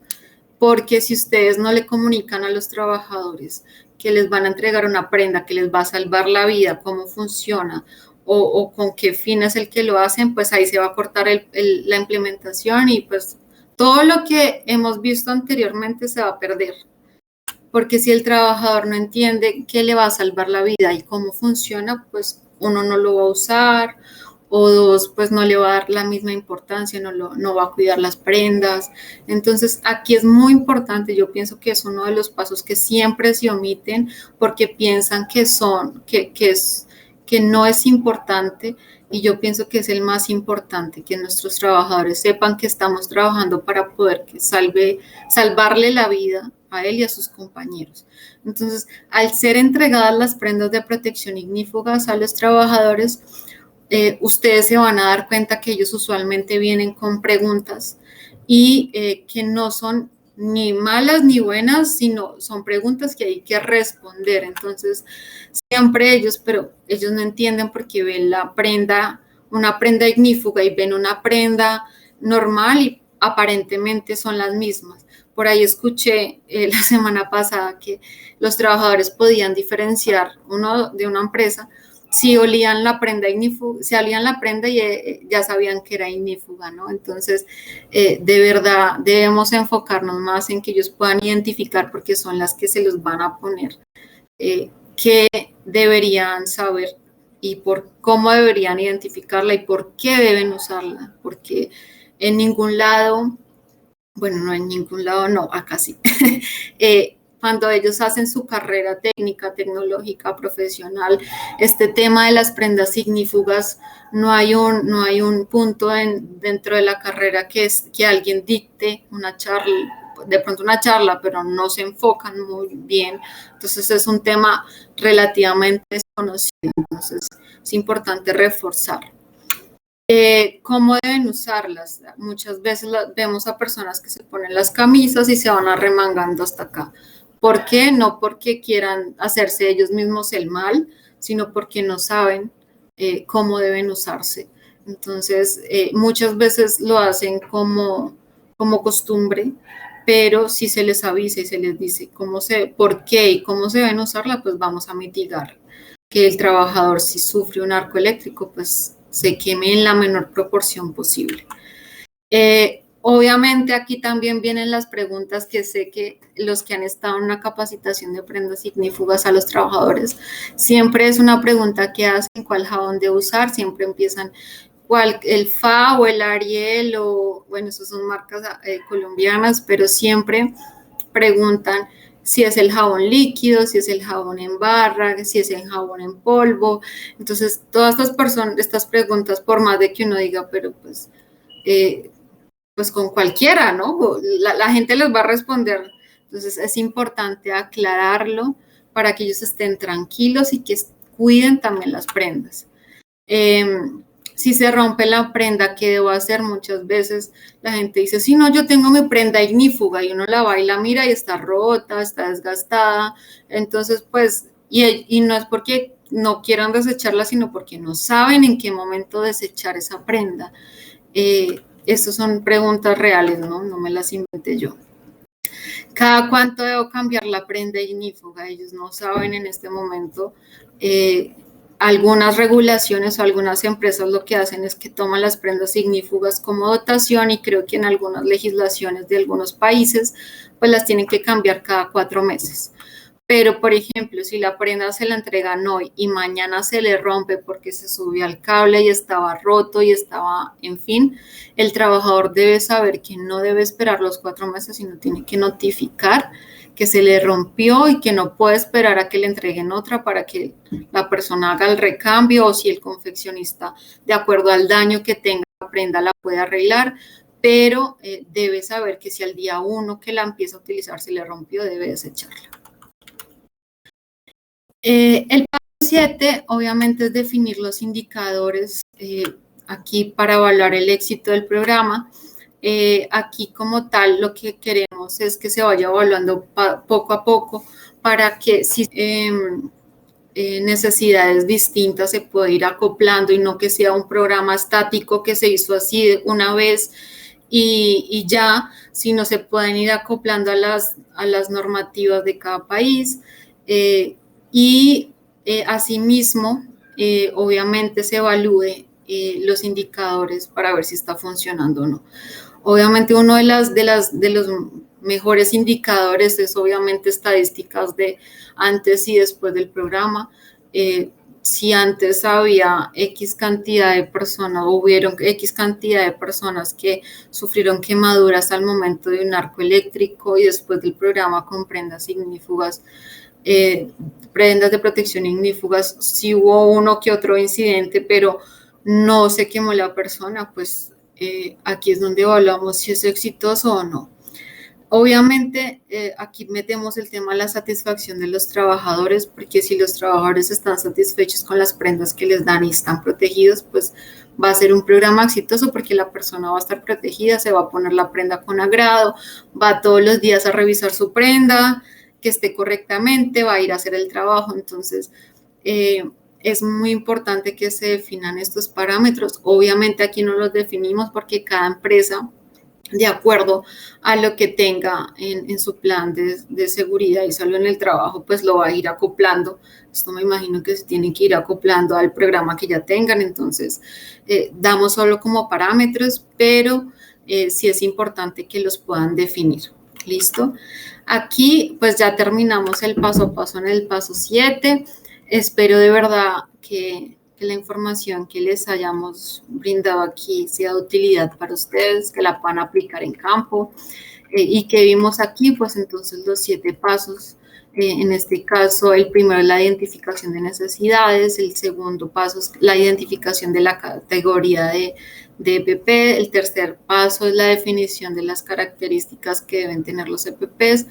porque si ustedes no le comunican a los trabajadores que les van a entregar una prenda que les va a salvar la vida, cómo funciona o con qué fin es el que lo hacen, pues ahí se va a cortar la implementación y pues todo lo que hemos visto anteriormente se va a perder. Porque si el trabajador no entiende qué le va a salvar la vida y cómo funciona, pues uno no lo va a usar, o dos, pues no le va a dar la misma importancia, no va a cuidar las prendas. Entonces, aquí es muy importante, yo pienso que es uno de los pasos que siempre se omiten porque piensan que no es importante, y yo pienso que es el más importante, que nuestros trabajadores sepan que estamos trabajando para poder salvarle la vida a él y a sus compañeros. Entonces, al ser entregadas las prendas de protección ignífugas a los trabajadores, ustedes se van a dar cuenta que ellos usualmente vienen con preguntas y que no son ni malas ni buenas, sino son preguntas que hay que responder. Entonces, siempre pero ellos no entienden porque ven una prenda ignífuga y ven una prenda normal y aparentemente son las mismas. Por ahí escuché la semana pasada que los trabajadores podían diferenciar uno de una empresa si olían la prenda ignífuga, si olían la prenda y ya sabían que era ignífuga, ¿no? Entonces, de verdad, debemos enfocarnos más en que ellos puedan identificar, porque son las que se los van a poner, qué deberían saber y cómo deberían identificarla y por qué deben usarla, porque en ningún lado, bueno, no en ningún lado, no, acá sí, cuando ellos hacen su carrera técnica, tecnológica, profesional, este tema de las prendas ignífugas, no hay un punto dentro de la carrera que alguien dicte una charla, de pronto una charla, pero no se enfocan muy bien. Entonces es un tema relativamente desconocido, entonces es importante reforzar. ¿Cómo deben usarlas? Muchas veces vemos a personas que se ponen las camisas y se van arremangando hasta acá. ¿Por qué? No porque quieran hacerse ellos mismos el mal, sino porque no saben cómo deben usarse. Entonces, muchas veces lo hacen como costumbre, pero si se les avisa y se les dice por qué y cómo se deben usarla, pues vamos a mitigar que el trabajador, si sufre un arco eléctrico, pues se queme en la menor proporción posible. Obviamente aquí también vienen las preguntas que sé que los que han estado en una capacitación de prendas ignífugas a los trabajadores, siempre es una pregunta que hacen: ¿cuál jabón de usar? Siempre empiezan el FA o el Ariel, o bueno, esas son marcas colombianas, pero siempre preguntan si es el jabón líquido, si es el jabón en barra, si es el jabón en polvo. Entonces, todas estas preguntas, por más de que uno diga, pero pues con cualquiera, ¿no? La gente les va a responder. Entonces, es importante aclararlo para que ellos estén tranquilos y que cuiden también las prendas. Si se rompe la prenda, ¿qué debo hacer? Muchas veces la gente dice, sí, no, yo tengo mi prenda ignífuga, y uno la va y la mira y está rota, está desgastada. Entonces, pues, y no es porque no quieran desecharla, sino porque no saben en qué momento desechar esa prenda. Estas son preguntas reales, ¿no? No me las inventé yo. ¿Cada cuánto debo cambiar la prenda ignífuga? Ellos no saben en este momento. Algunas regulaciones o algunas empresas lo que hacen es que toman las prendas ignífugas como dotación, y creo que en algunas legislaciones de algunos países pues las tienen que cambiar cada 4 meses. Pero, por ejemplo, si la prenda se la entregan hoy y mañana se le rompe porque se subió al cable y estaba roto y estaba, en fin, el trabajador debe saber que no debe esperar los 4 meses, sino tiene que notificar que se le rompió y que no puede esperar a que le entreguen otra para que la persona haga el recambio, o si el confeccionista, de acuerdo al daño que tenga la prenda, la puede arreglar. Pero debe saber que si al día 1 que la empieza a utilizar se le rompió, debe desecharla. El paso 7, obviamente, es definir los indicadores aquí para evaluar el éxito del programa. Aquí, como tal, lo que queremos es que se vaya evaluando poco a poco, para que si necesidades distintas se pueda ir acoplando, y no que sea un programa estático que se hizo así una vez y ya, sino se pueden ir acoplando a las normativas de cada país. Y asimismo, obviamente se evalúe los indicadores para ver si está funcionando o no. Obviamente uno de los mejores indicadores es obviamente estadísticas de antes y después del programa. Si antes había X cantidad de personas, o hubieron X cantidad de personas que sufrieron quemaduras al momento de un arco eléctrico, y después del programa con prendas ignífugas, prendas de protección ignífugas, si hubo uno que otro incidente, pero no se quemó la persona, pues aquí es donde evaluamos si es exitoso o no. Obviamente, aquí metemos el tema de la satisfacción de los trabajadores, porque si los trabajadores están satisfechos con las prendas que les dan y están protegidos, pues va a ser un programa exitoso, porque la persona va a estar protegida, se va a poner la prenda con agrado, va todos los días a revisar su prenda, que esté correctamente, va a ir a hacer el trabajo. Entonces, es muy importante que se definan estos parámetros. Obviamente aquí no los definimos porque cada empresa, de acuerdo a lo que tenga en su plan de seguridad y salud en el trabajo, pues lo va a ir acoplando. Esto me imagino que se tiene que ir acoplando al programa que ya tengan. Entonces, damos solo como parámetros, pero sí es importante que los puedan definir. ¿Listo? Aquí pues ya terminamos el paso a paso en el paso 7. Espero de verdad que la información que les hayamos brindado aquí sea de utilidad para ustedes, que la puedan aplicar en campo, y que vimos aquí, pues entonces los 7 pasos. En este caso, el primero es la identificación de necesidades, el segundo paso es la identificación de la categoría de EPP, el tercer paso es la definición de las características que deben tener los EPPs,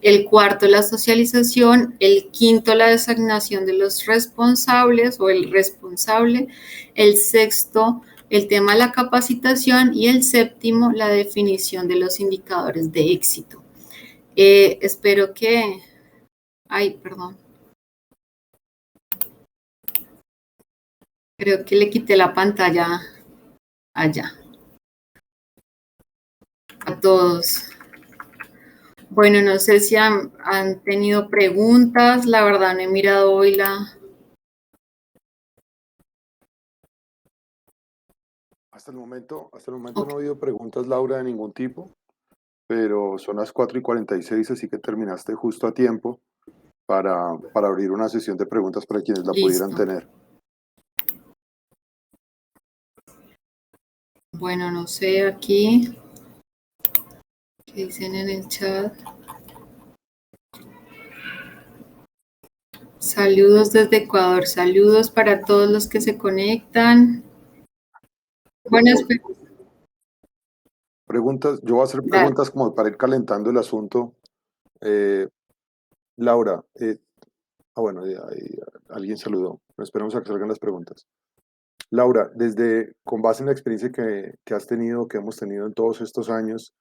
el cuarto, la socialización, el quinto, la designación de los responsables o el responsable, el sexto, el tema de la capacitación, y el séptimo, la definición de los indicadores de éxito. Espero que... Ay, perdón. Creo que le quité la pantalla allá. A todos. Bueno, no sé si han tenido preguntas. La verdad no he mirado hoy la... Hasta el momento okay. No ha habido preguntas, Laura, de ningún tipo, pero son las 4:46, así que terminaste justo a tiempo para abrir una sesión de preguntas para quienes la pudieran tener. Bueno, no sé aquí qué dicen en el chat. Saludos desde Ecuador, saludos para todos los que se conectan. Buenas preguntas. Yo voy a hacer preguntas como para ir calentando el asunto. Laura, bueno, alguien saludó. Esperamos a que salgan las preguntas. Laura, con base en la experiencia que has tenido, que hemos tenido en todos estos años,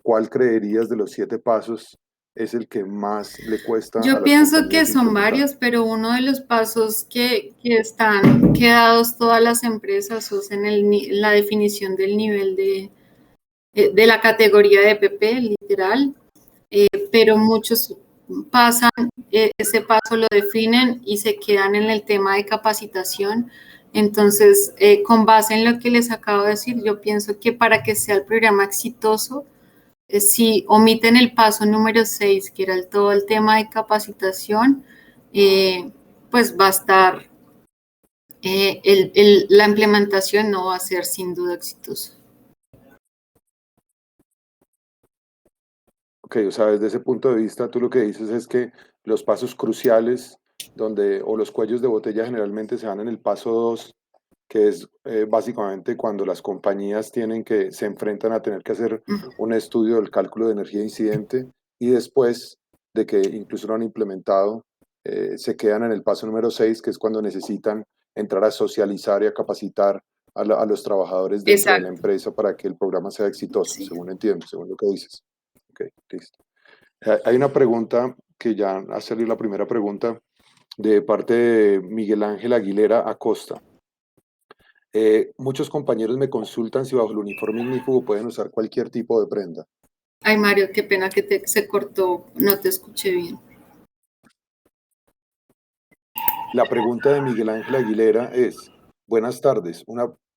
¿cuál creerías de los 7 pasos es el que más le cuesta a Yo las pienso que compañías son implementar? varios, pero uno de los pasos que están quedados todas las empresas es en la definición del nivel de la categoría de PP, literal, pero muchos pasan, ese paso lo definen y se quedan en el tema de capacitación. Entonces, con base en lo que les acabo de decir, yo pienso que para que sea el programa exitoso, si omiten el paso número 6, que era todo el tema de capacitación, pues va a estar, la implementación no va a ser sin duda exitosa. Ok, o sea, desde ese punto de vista, tú lo que dices es que los pasos cruciales o los cuellos de botella generalmente se dan en el paso 2, que es básicamente cuando las compañías se enfrentan a tener que hacer un estudio del cálculo de energía incidente y después de que incluso lo han implementado, se quedan en el paso número 6, que es cuando necesitan entrar a socializar y a capacitar a los trabajadores dentro de la Exacto, empresa para que el programa sea exitoso, sí. según entiendo, según lo que dices. Ok, listo. Hay una pregunta que ya ha salido la primera pregunta de parte de Miguel Ángel Aguilera Acosta. Muchos compañeros me consultan si bajo el uniforme ignífugo pueden usar cualquier tipo de prenda. Ay, Mario, qué pena que se cortó, no te escuché bien. La pregunta de Miguel Ángel Aguilera es, buenas tardes,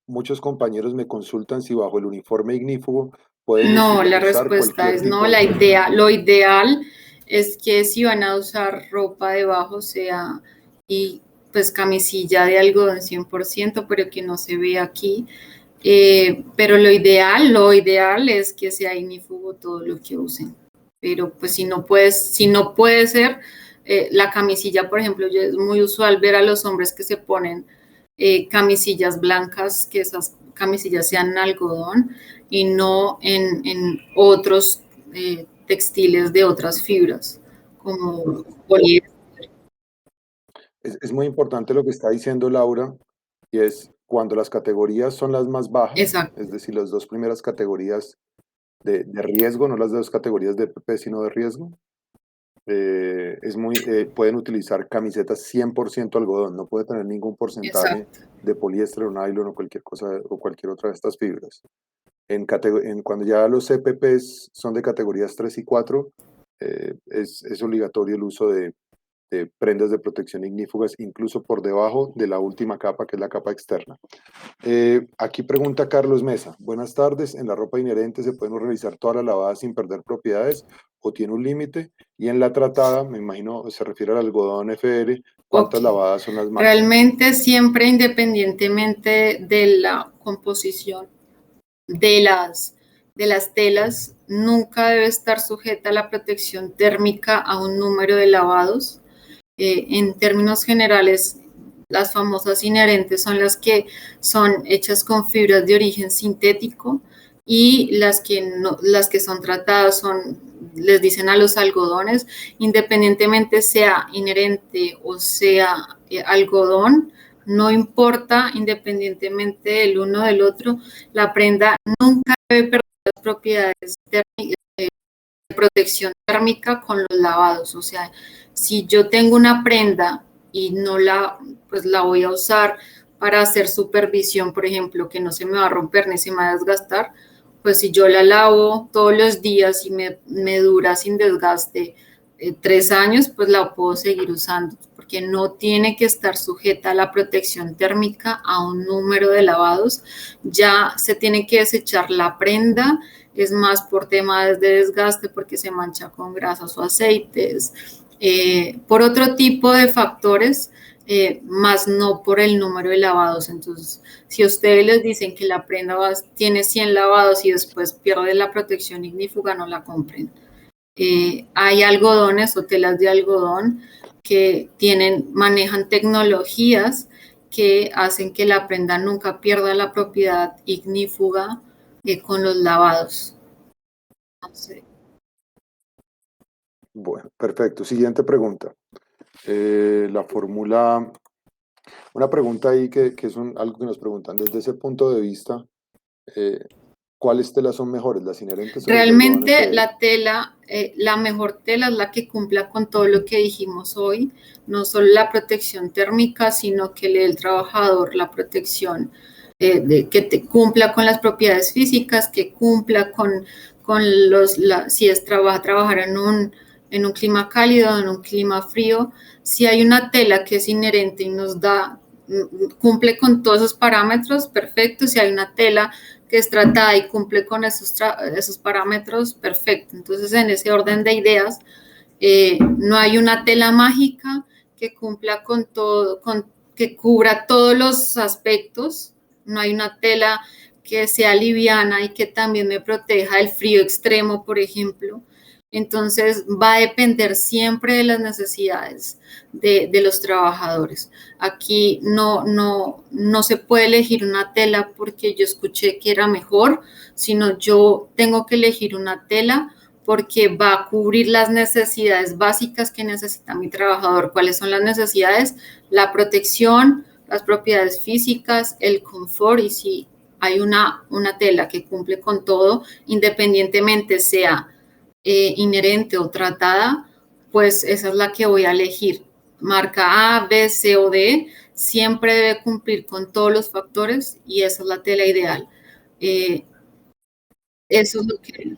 muchos compañeros me consultan si bajo el uniforme ignífugo pueden No, la usar respuesta cualquier es no. tipo de prenda. Lo ideal es que si van a usar ropa debajo sea y pues camisilla de algodón 100%, pero que no se ve aquí. Pero lo ideal es que sea ignífugo todo lo que usen. Pero pues si no puede ser, la camisilla, por ejemplo, es muy usual ver a los hombres que se ponen camisillas blancas, que esas camisillas sean algodón y no en otros textiles de otras fibras, como poliéster. Es muy importante lo que está diciendo Laura, y es cuando las categorías son las más bajas, Exacto, es decir, las dos primeras categorías de riesgo, no las dos categorías de PP, sino de riesgo, pueden utilizar camisetas 100% algodón, no puede tener ningún porcentaje exacto. de poliéster o nylon o cualquier cosa o cualquier otra de estas fibras. Cuando ya los CPPs son de categorías 3 y 4, es obligatorio el uso de prendas de protección ignífugas, incluso por debajo de la última capa, que es la capa externa. Aquí pregunta Carlos Mesa. Buenas tardes. ¿En la ropa inherente se pueden realizar todas las lavadas sin perder propiedades o tiene un límite? Y en la tratada, me imagino, se refiere al algodón FR, Ok. ¿cuántas lavadas son las máximas? Realmente siempre independientemente de la composición de de las telas, nunca debe estar sujeta a la protección térmica a un número de lavados. En términos generales, las famosas inherentes son las que son hechas con fibras de origen sintético y las que son tratadas les dicen a los algodones, independientemente sea inherente o sea algodón, no importa, independientemente del uno del otro, la prenda nunca debe perder las propiedades de protección térmica con los lavados. O sea, si yo tengo una prenda y pues la voy a usar para hacer supervisión, por ejemplo, que no se me va a romper ni se me va a desgastar, pues si yo la lavo todos los días y me dura sin desgaste 3 años, pues la puedo seguir usando, porque no tiene que estar sujeta a la protección térmica a un número de lavados. Ya se tiene que desechar la prenda, es más por temas de desgaste, porque se mancha con grasas o aceites, por otro tipo de factores, más no por el número de lavados. Entonces, si ustedes les dicen que la prenda tiene 100 lavados y después pierde la protección ignífuga, no la compren. Hay algodones o telas de algodón que manejan tecnologías que hacen que la prenda nunca pierda la propiedad ignífuga con los lavados. No sé. Bueno, perfecto. Siguiente pregunta. La fórmula Una pregunta ahí que es algo que nos preguntan. Desde ese punto de vista, eh, ¿cuáles telas son mejores, las inherentes o las de algodón Realmente FR? la tela, la mejor tela es la que cumpla con todo lo que dijimos hoy, no solo la protección térmica, sino que le dé al trabajador la protección que cumpla con las propiedades físicas, que cumpla con si es trabajar en un clima cálido, en un clima frío. Si hay una tela que es inherente y nos da, cumple con todos esos parámetros, perfecto. Si hay una tela que es tratada y cumple con esos parámetros, perfecto. Entonces, en ese orden de ideas, no hay una tela mágica que cumpla con todo, que cubra todos los aspectos. No hay una tela que sea liviana y que también me proteja del frío extremo, por ejemplo. Entonces, va a depender siempre de las necesidades de los trabajadores. Aquí no se puede elegir una tela porque yo escuché que era mejor, sino yo tengo que elegir una tela porque va a cubrir las necesidades básicas que necesita mi trabajador. ¿Cuáles son las necesidades? La protección, las propiedades físicas, el confort, y si hay una tela que cumple con todo, independientemente sea inherente o tratada, pues esa es la que voy a elegir. Marca A, B, C o D siempre debe cumplir con todos los factores y esa es la tela ideal. Eh, eso es lo que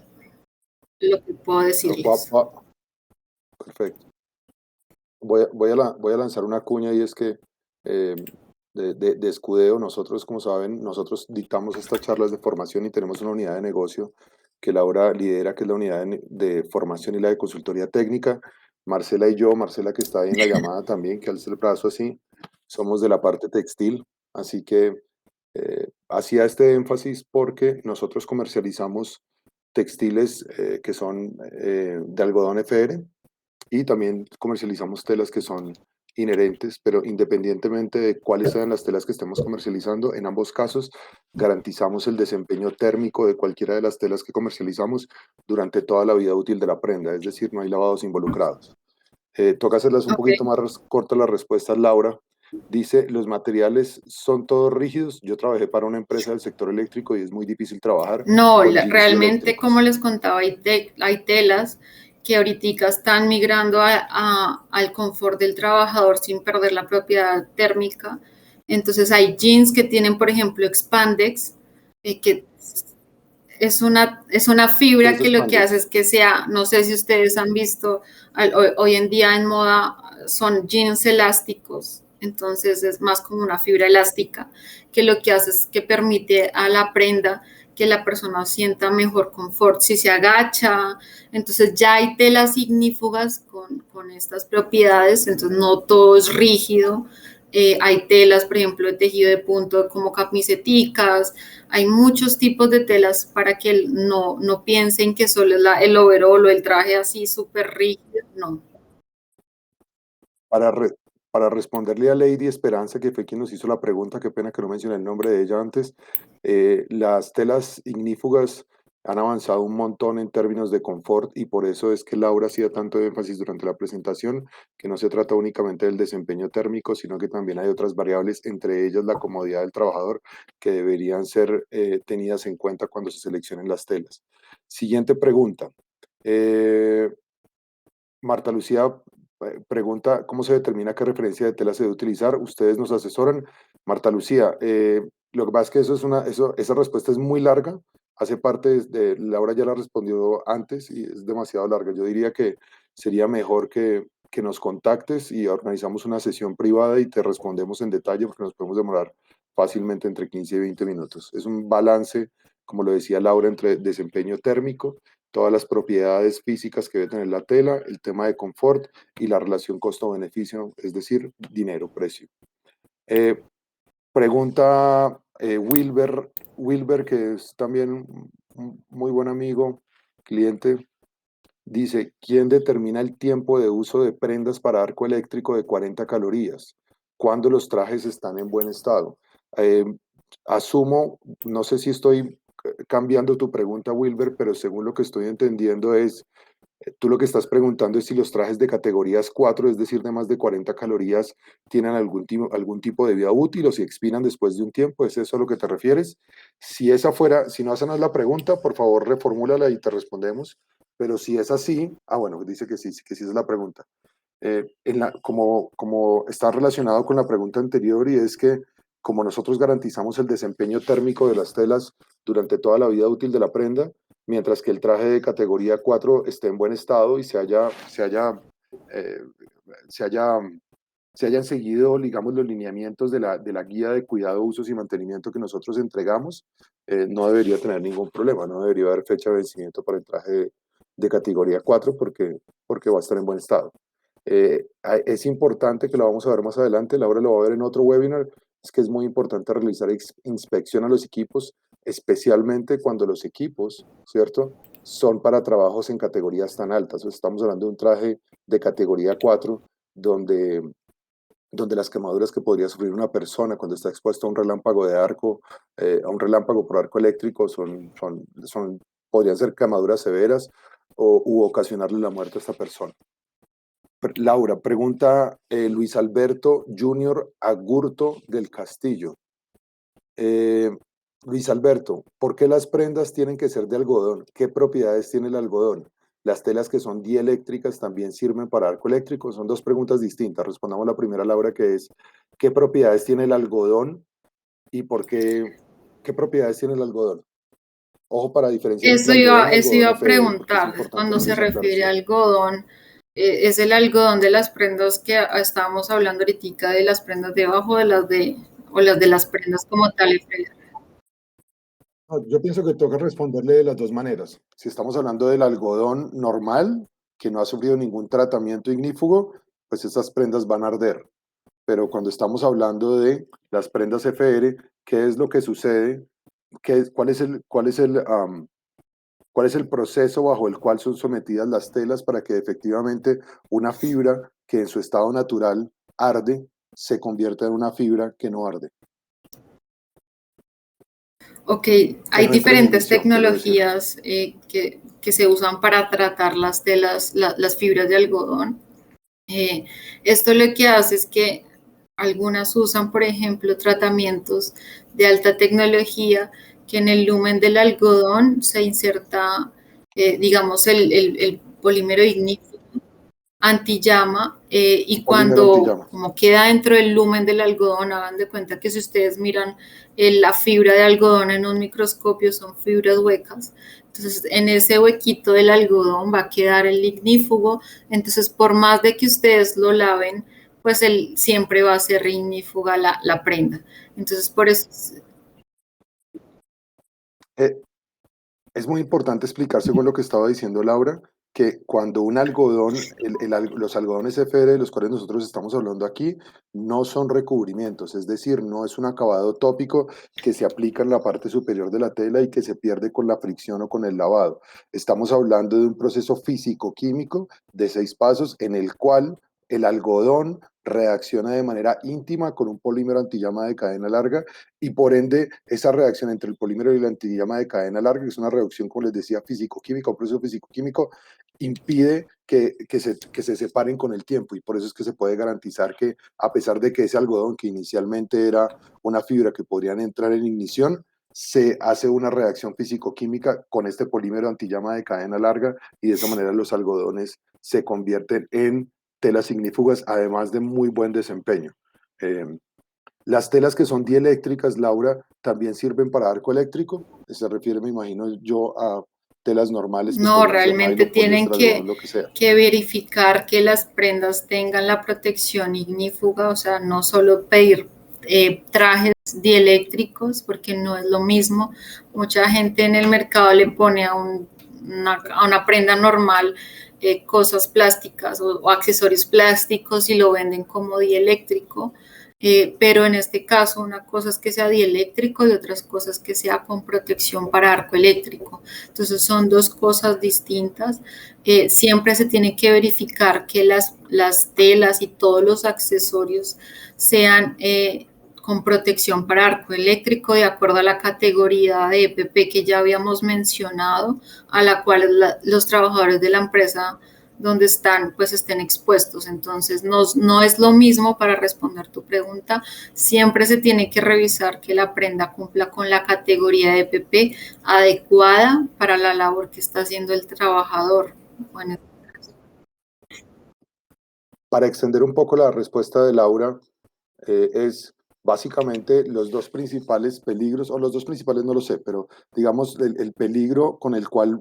puedo No, decirles. perfecto. Voy a lanzar una cuña y es que eh, de Escudeo, nosotros, como saben, nosotros dictamos estas charlas de formación y tenemos una unidad de negocio que Laura lidera, que es la unidad de formación y la de consultoría técnica. Marcela y yo, Marcela que está ahí en la llamada también, que alza el brazo así, somos de la parte textil, así que hacía este énfasis porque nosotros comercializamos textiles que son de algodón FR, y también comercializamos telas que son inherentes, pero independientemente de cuáles sean las telas que estemos comercializando, en ambos casos garantizamos el desempeño térmico de cualquiera de las telas que comercializamos durante toda la vida útil de la prenda, es decir, no hay lavados involucrados. Toca hacerlas un poquito Okay. más cortas las respuestas, Laura. Dice, los materiales son todos rígidos. Yo trabajé para una empresa del sector eléctrico y es muy difícil trabajar No, con jeans realmente, como dieléctricos. les contaba, hay telas que ahorita están migrando al confort del trabajador sin perder la propiedad térmica. Entonces hay jeans que tienen, por ejemplo, expandex, que es una ¿Qué fibra es que lo que hace spandex? es que sea, no sé si ustedes han visto, hoy en día en moda son jeans elásticos, entonces es más como una fibra elástica, que lo que hace es que permite a la prenda que la persona sienta mejor confort si se agacha. Entonces ya hay telas ignífugas con estas propiedades, entonces no todo es rígido. Hay telas, por ejemplo, de tejido de punto como camiseticas. Hay muchos tipos de telas para que no piensen que solo es el overol o el traje así súper rígido, no. Para, para responderle a Lady Esperanza, que fue quien nos hizo la pregunta, qué pena que no mencioné el nombre de ella antes, las telas ignífugas han avanzado un montón en términos de confort y por eso es que Laura hacía tanto énfasis durante la presentación, que no se trata únicamente del desempeño térmico, sino que también hay otras variables, entre ellas la comodidad del trabajador, que deberían ser tenidas en cuenta cuando se seleccionen las telas. Siguiente pregunta. Eh, Marta Lucía pregunta, ¿cómo se determina qué referencia de tela se debe utilizar? Ustedes nos asesoran. Marta Lucía, lo que pasa es que esa respuesta es muy larga, hace parte Laura ya la respondió antes y es demasiado larga. Yo diría que sería mejor que nos contactes y organizamos una sesión privada y te respondemos en detalle porque nos podemos demorar fácilmente entre 15 y 20 minutos. Es un balance, como lo decía Laura, entre desempeño térmico, todas las propiedades físicas que debe tener la tela, el tema de confort y la relación costo-beneficio, es decir, dinero-precio. Eh, pregunta Wilber, que es también un muy buen amigo, cliente, dice, ¿quién determina el tiempo de uso de prendas para arco eléctrico de 40 calorías? ¿Cuándo los trajes están en buen estado? Eh, asumo, no sé si estoy cambiando tu pregunta, Wilber, pero según lo que estoy entendiendo es Tú lo que estás preguntando es si los trajes de categorías 4, es decir, de más de 40 calorías, tienen algún tipo de vida útil o si expiran después de un tiempo. ¿Es eso a lo que te refieres? Si no hacemos la pregunta, por favor reformúlala y te respondemos. Pero si es así, bueno, dice que sí es la pregunta. Como está relacionado con la pregunta anterior, y es que como nosotros garantizamos el desempeño térmico de las telas durante toda la vida útil de la prenda, mientras que el traje de categoría 4 esté en buen estado y eh, se haya, se hayan seguido, digamos, los lineamientos de la guía de cuidado, usos y mantenimiento que nosotros entregamos, no debería tener ningún problema, no debería haber fecha de vencimiento para el traje de categoría 4 porque va a estar en buen estado. Es importante, que lo vamos a ver más adelante, Laura lo va a ver en otro webinar, es que es muy importante realizar inspección a los equipos, especialmente cuando los equipos, ¿cierto?, son para trabajos en categorías tan altas. Estamos hablando de un traje de categoría 4, donde las quemaduras que podría sufrir una persona cuando está expuesta a un relámpago de arco, a un relámpago por arco eléctrico, podrían ser quemaduras severas u ocasionarle la muerte a esta persona. Laura, pregunta Luis Alberto Junior Agurto del Castillo. Luis Alberto, ¿por qué las prendas tienen que ser de algodón? ¿Qué propiedades tiene el algodón? ¿Las telas que son dieléctricas también sirven para arco eléctrico? Son dos preguntas distintas. Respondamos la primera, Laura, que es, ¿qué propiedades tiene el algodón y qué propiedades tiene el algodón? Ojo, para diferenciar entre algodón y Eso iba algodón a FR, porque es preguntar, importante cuando hacer se esa refiere a aclaración. algodón, ¿es el algodón de las prendas que estábamos hablando ahorita, de las prendas debajo o las de las prendas como tal? No, yo pienso que toca responderle de las dos maneras. Si estamos hablando del algodón normal, que no ha sufrido ningún tratamiento ignífugo, pues estas prendas van a arder. Pero cuando estamos hablando de las prendas FR, ¿qué es lo que sucede? ¿Cuál es el proceso bajo el cual son sometidas las telas para que efectivamente una fibra que en su estado natural arde se convierta en una fibra que no arde? Ok, Que hay no entre en diferentes ignición, quiero decir. tecnologías que se usan para tratar las telas, las fibras de algodón. Eh, Esto lo que hace es que algunas usan, por ejemplo, tratamientos de alta tecnología, que en el lumen del algodón se inserta, digamos, el polímero ignífugo antillama, y Polímero cuando antillama. como queda dentro del lumen del algodón, hagan de cuenta que si ustedes miran la fibra de algodón en un microscopio, son fibras huecas. Entonces, en ese huequito del algodón va a quedar el ignífugo. Entonces, por más de que ustedes lo laven, pues él siempre va a ser ignífuga la prenda. Entonces, por eso... Eh, Es muy importante explicar, según lo que estaba diciendo Laura, que cuando un algodón, los algodones FR de los cuales nosotros estamos hablando aquí, no son recubrimientos, es decir, no es un acabado tópico que se aplica en la parte superior de la tela y que se pierde con la fricción o con el lavado. Estamos hablando de un proceso físico-químico de 6 pasos en el cual el algodón reacciona de manera íntima con un polímero antillama de cadena larga y por ende esa reacción entre el polímero y la antillama de cadena larga, que es una reacción, como les decía, físico-química, un proceso físico-químico, impide que se separen con el tiempo y por eso es que se puede garantizar que a pesar de que ese algodón que inicialmente era una fibra que podrían entrar en ignición, se hace una reacción físico-química con este polímero antillama de cadena larga y de esa manera los algodones se convierten en telas ignífugas, además de muy buen desempeño. Las telas que son dieléctricas, Laura, también sirven para arco eléctrico. Se refiere, me imagino yo, a telas normales que No, podrían ser realmente nylon, tienen poliéster, algodón, lo que sea. que verificar que las prendas tengan la protección ignífuga, o sea, no solo pedir trajes dieléctricos, porque no es lo mismo. Mucha gente en el mercado le pone a una prenda normal cosas plásticas o accesorios plásticos y lo venden como dieléctrico. Pero en este caso una cosa es que sea dieléctrico y otras cosas que sea con protección para arco eléctrico. Entonces son dos cosas distintas. Siempre se tiene que verificar que las telas y todos los accesorios sean con protección para arco eléctrico de acuerdo a la categoría de EPP que ya habíamos mencionado, a la cual los trabajadores de la empresa donde están, pues estén expuestos. Entonces, no es lo mismo para responder tu pregunta. Siempre se tiene que revisar que la prenda cumpla con la categoría de EPP adecuada para la labor que está haciendo el trabajador. Bueno. Para extender un poco la respuesta de Laura, es básicamente los dos principales peligros, o los dos principales no lo sé, pero digamos el peligro con el cual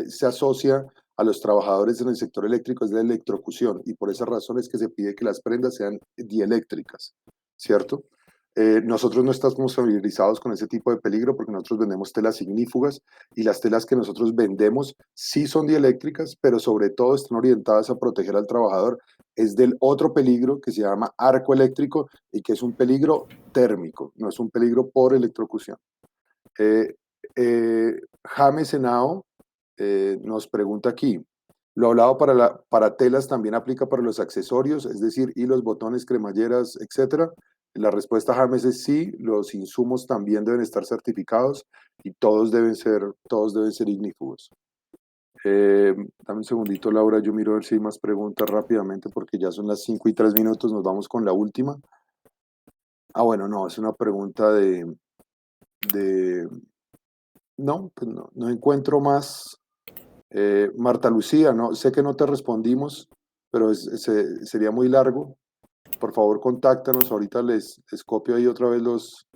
se asocia a los trabajadores en el sector eléctrico es la electrocución, y por esa razón es que se pide que las prendas sean dieléctricas, ¿cierto? Nosotros no estamos familiarizados con ese tipo de peligro porque nosotros vendemos telas ignífugas y las telas que nosotros vendemos sí son dieléctricas, pero sobre todo están orientadas a proteger al trabajador. Es del otro peligro que se llama arco eléctrico y que es un peligro térmico, no es un peligro por electrocución. James Henao nos pregunta aquí, lo hablado para telas también aplica para los accesorios, es decir, hilos, botones, cremalleras, etcétera. La respuesta, James, es sí, los insumos también deben estar certificados y todos deben ser ignífugos. Dame un segundito, Laura, yo miro a ver si hay más preguntas rápidamente porque ya son las 5:03, nos vamos con la última. Bueno, no, es una pregunta no, pues no encuentro más. Marta Lucía, no, sé que no te respondimos, pero sería muy largo. Por favor, contáctanos. Ahorita les copio ahí otra vez los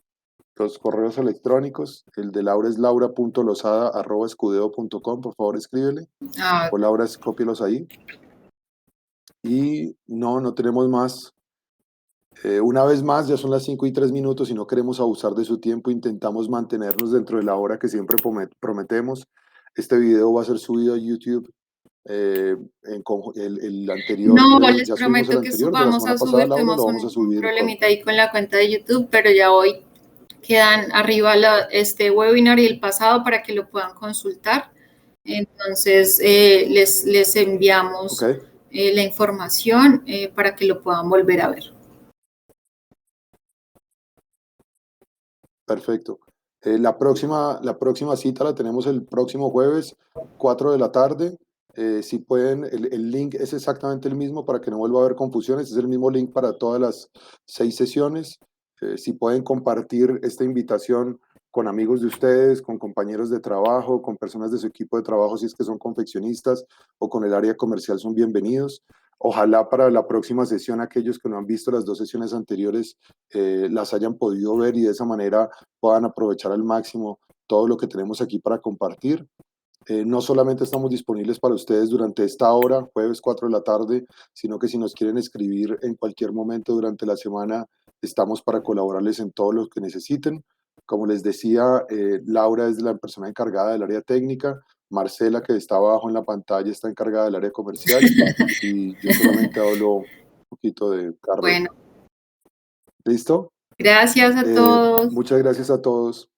correos electrónicos. El de Laura es laura.losada@escudero.com. Por favor, escríbele. O Laura, cópielos ahí. Y no tenemos más. Una vez más, ya son las 5:03 y no queremos abusar de su tiempo. Intentamos mantenernos dentro de la hora que siempre prometemos. Este video va a ser subido a YouTube. El anterior, No, les ya subimos el prometo que anterior de la vamos semana a pasada, subir, Laura, tuvimos lo vamos a un subir problemita pronto. ahí con la cuenta de YouTube, pero ya hoy quedan arriba este webinar y el pasado para que lo puedan consultar. Entonces, les enviamos la información para que lo puedan volver a ver. Perfecto. La próxima cita la tenemos el próximo jueves, 4 de la tarde. Si pueden, el link es exactamente el mismo para que no vuelva a haber confusiones. Es el mismo link para todas las 6 sesiones. Si pueden compartir esta invitación con amigos de ustedes, con compañeros de trabajo, con personas de su equipo de trabajo, si es que son confeccionistas o con el área comercial, son bienvenidos. Ojalá para la próxima sesión aquellos que no han visto las 2 sesiones anteriores las hayan podido ver y de esa manera puedan aprovechar al máximo todo lo que tenemos aquí para compartir. No solamente estamos disponibles para ustedes durante esta hora, jueves 4 de la tarde, sino que si nos quieren escribir en cualquier momento durante la semana, estamos para colaborarles en todo lo que necesiten. Como les decía, Laura es la persona encargada del área técnica, Marcela, que está abajo en la pantalla, está encargada del área comercial y yo solamente hablo un poquito de Carlos. Bueno. ¿Listo? Gracias a todos. Muchas gracias a todos.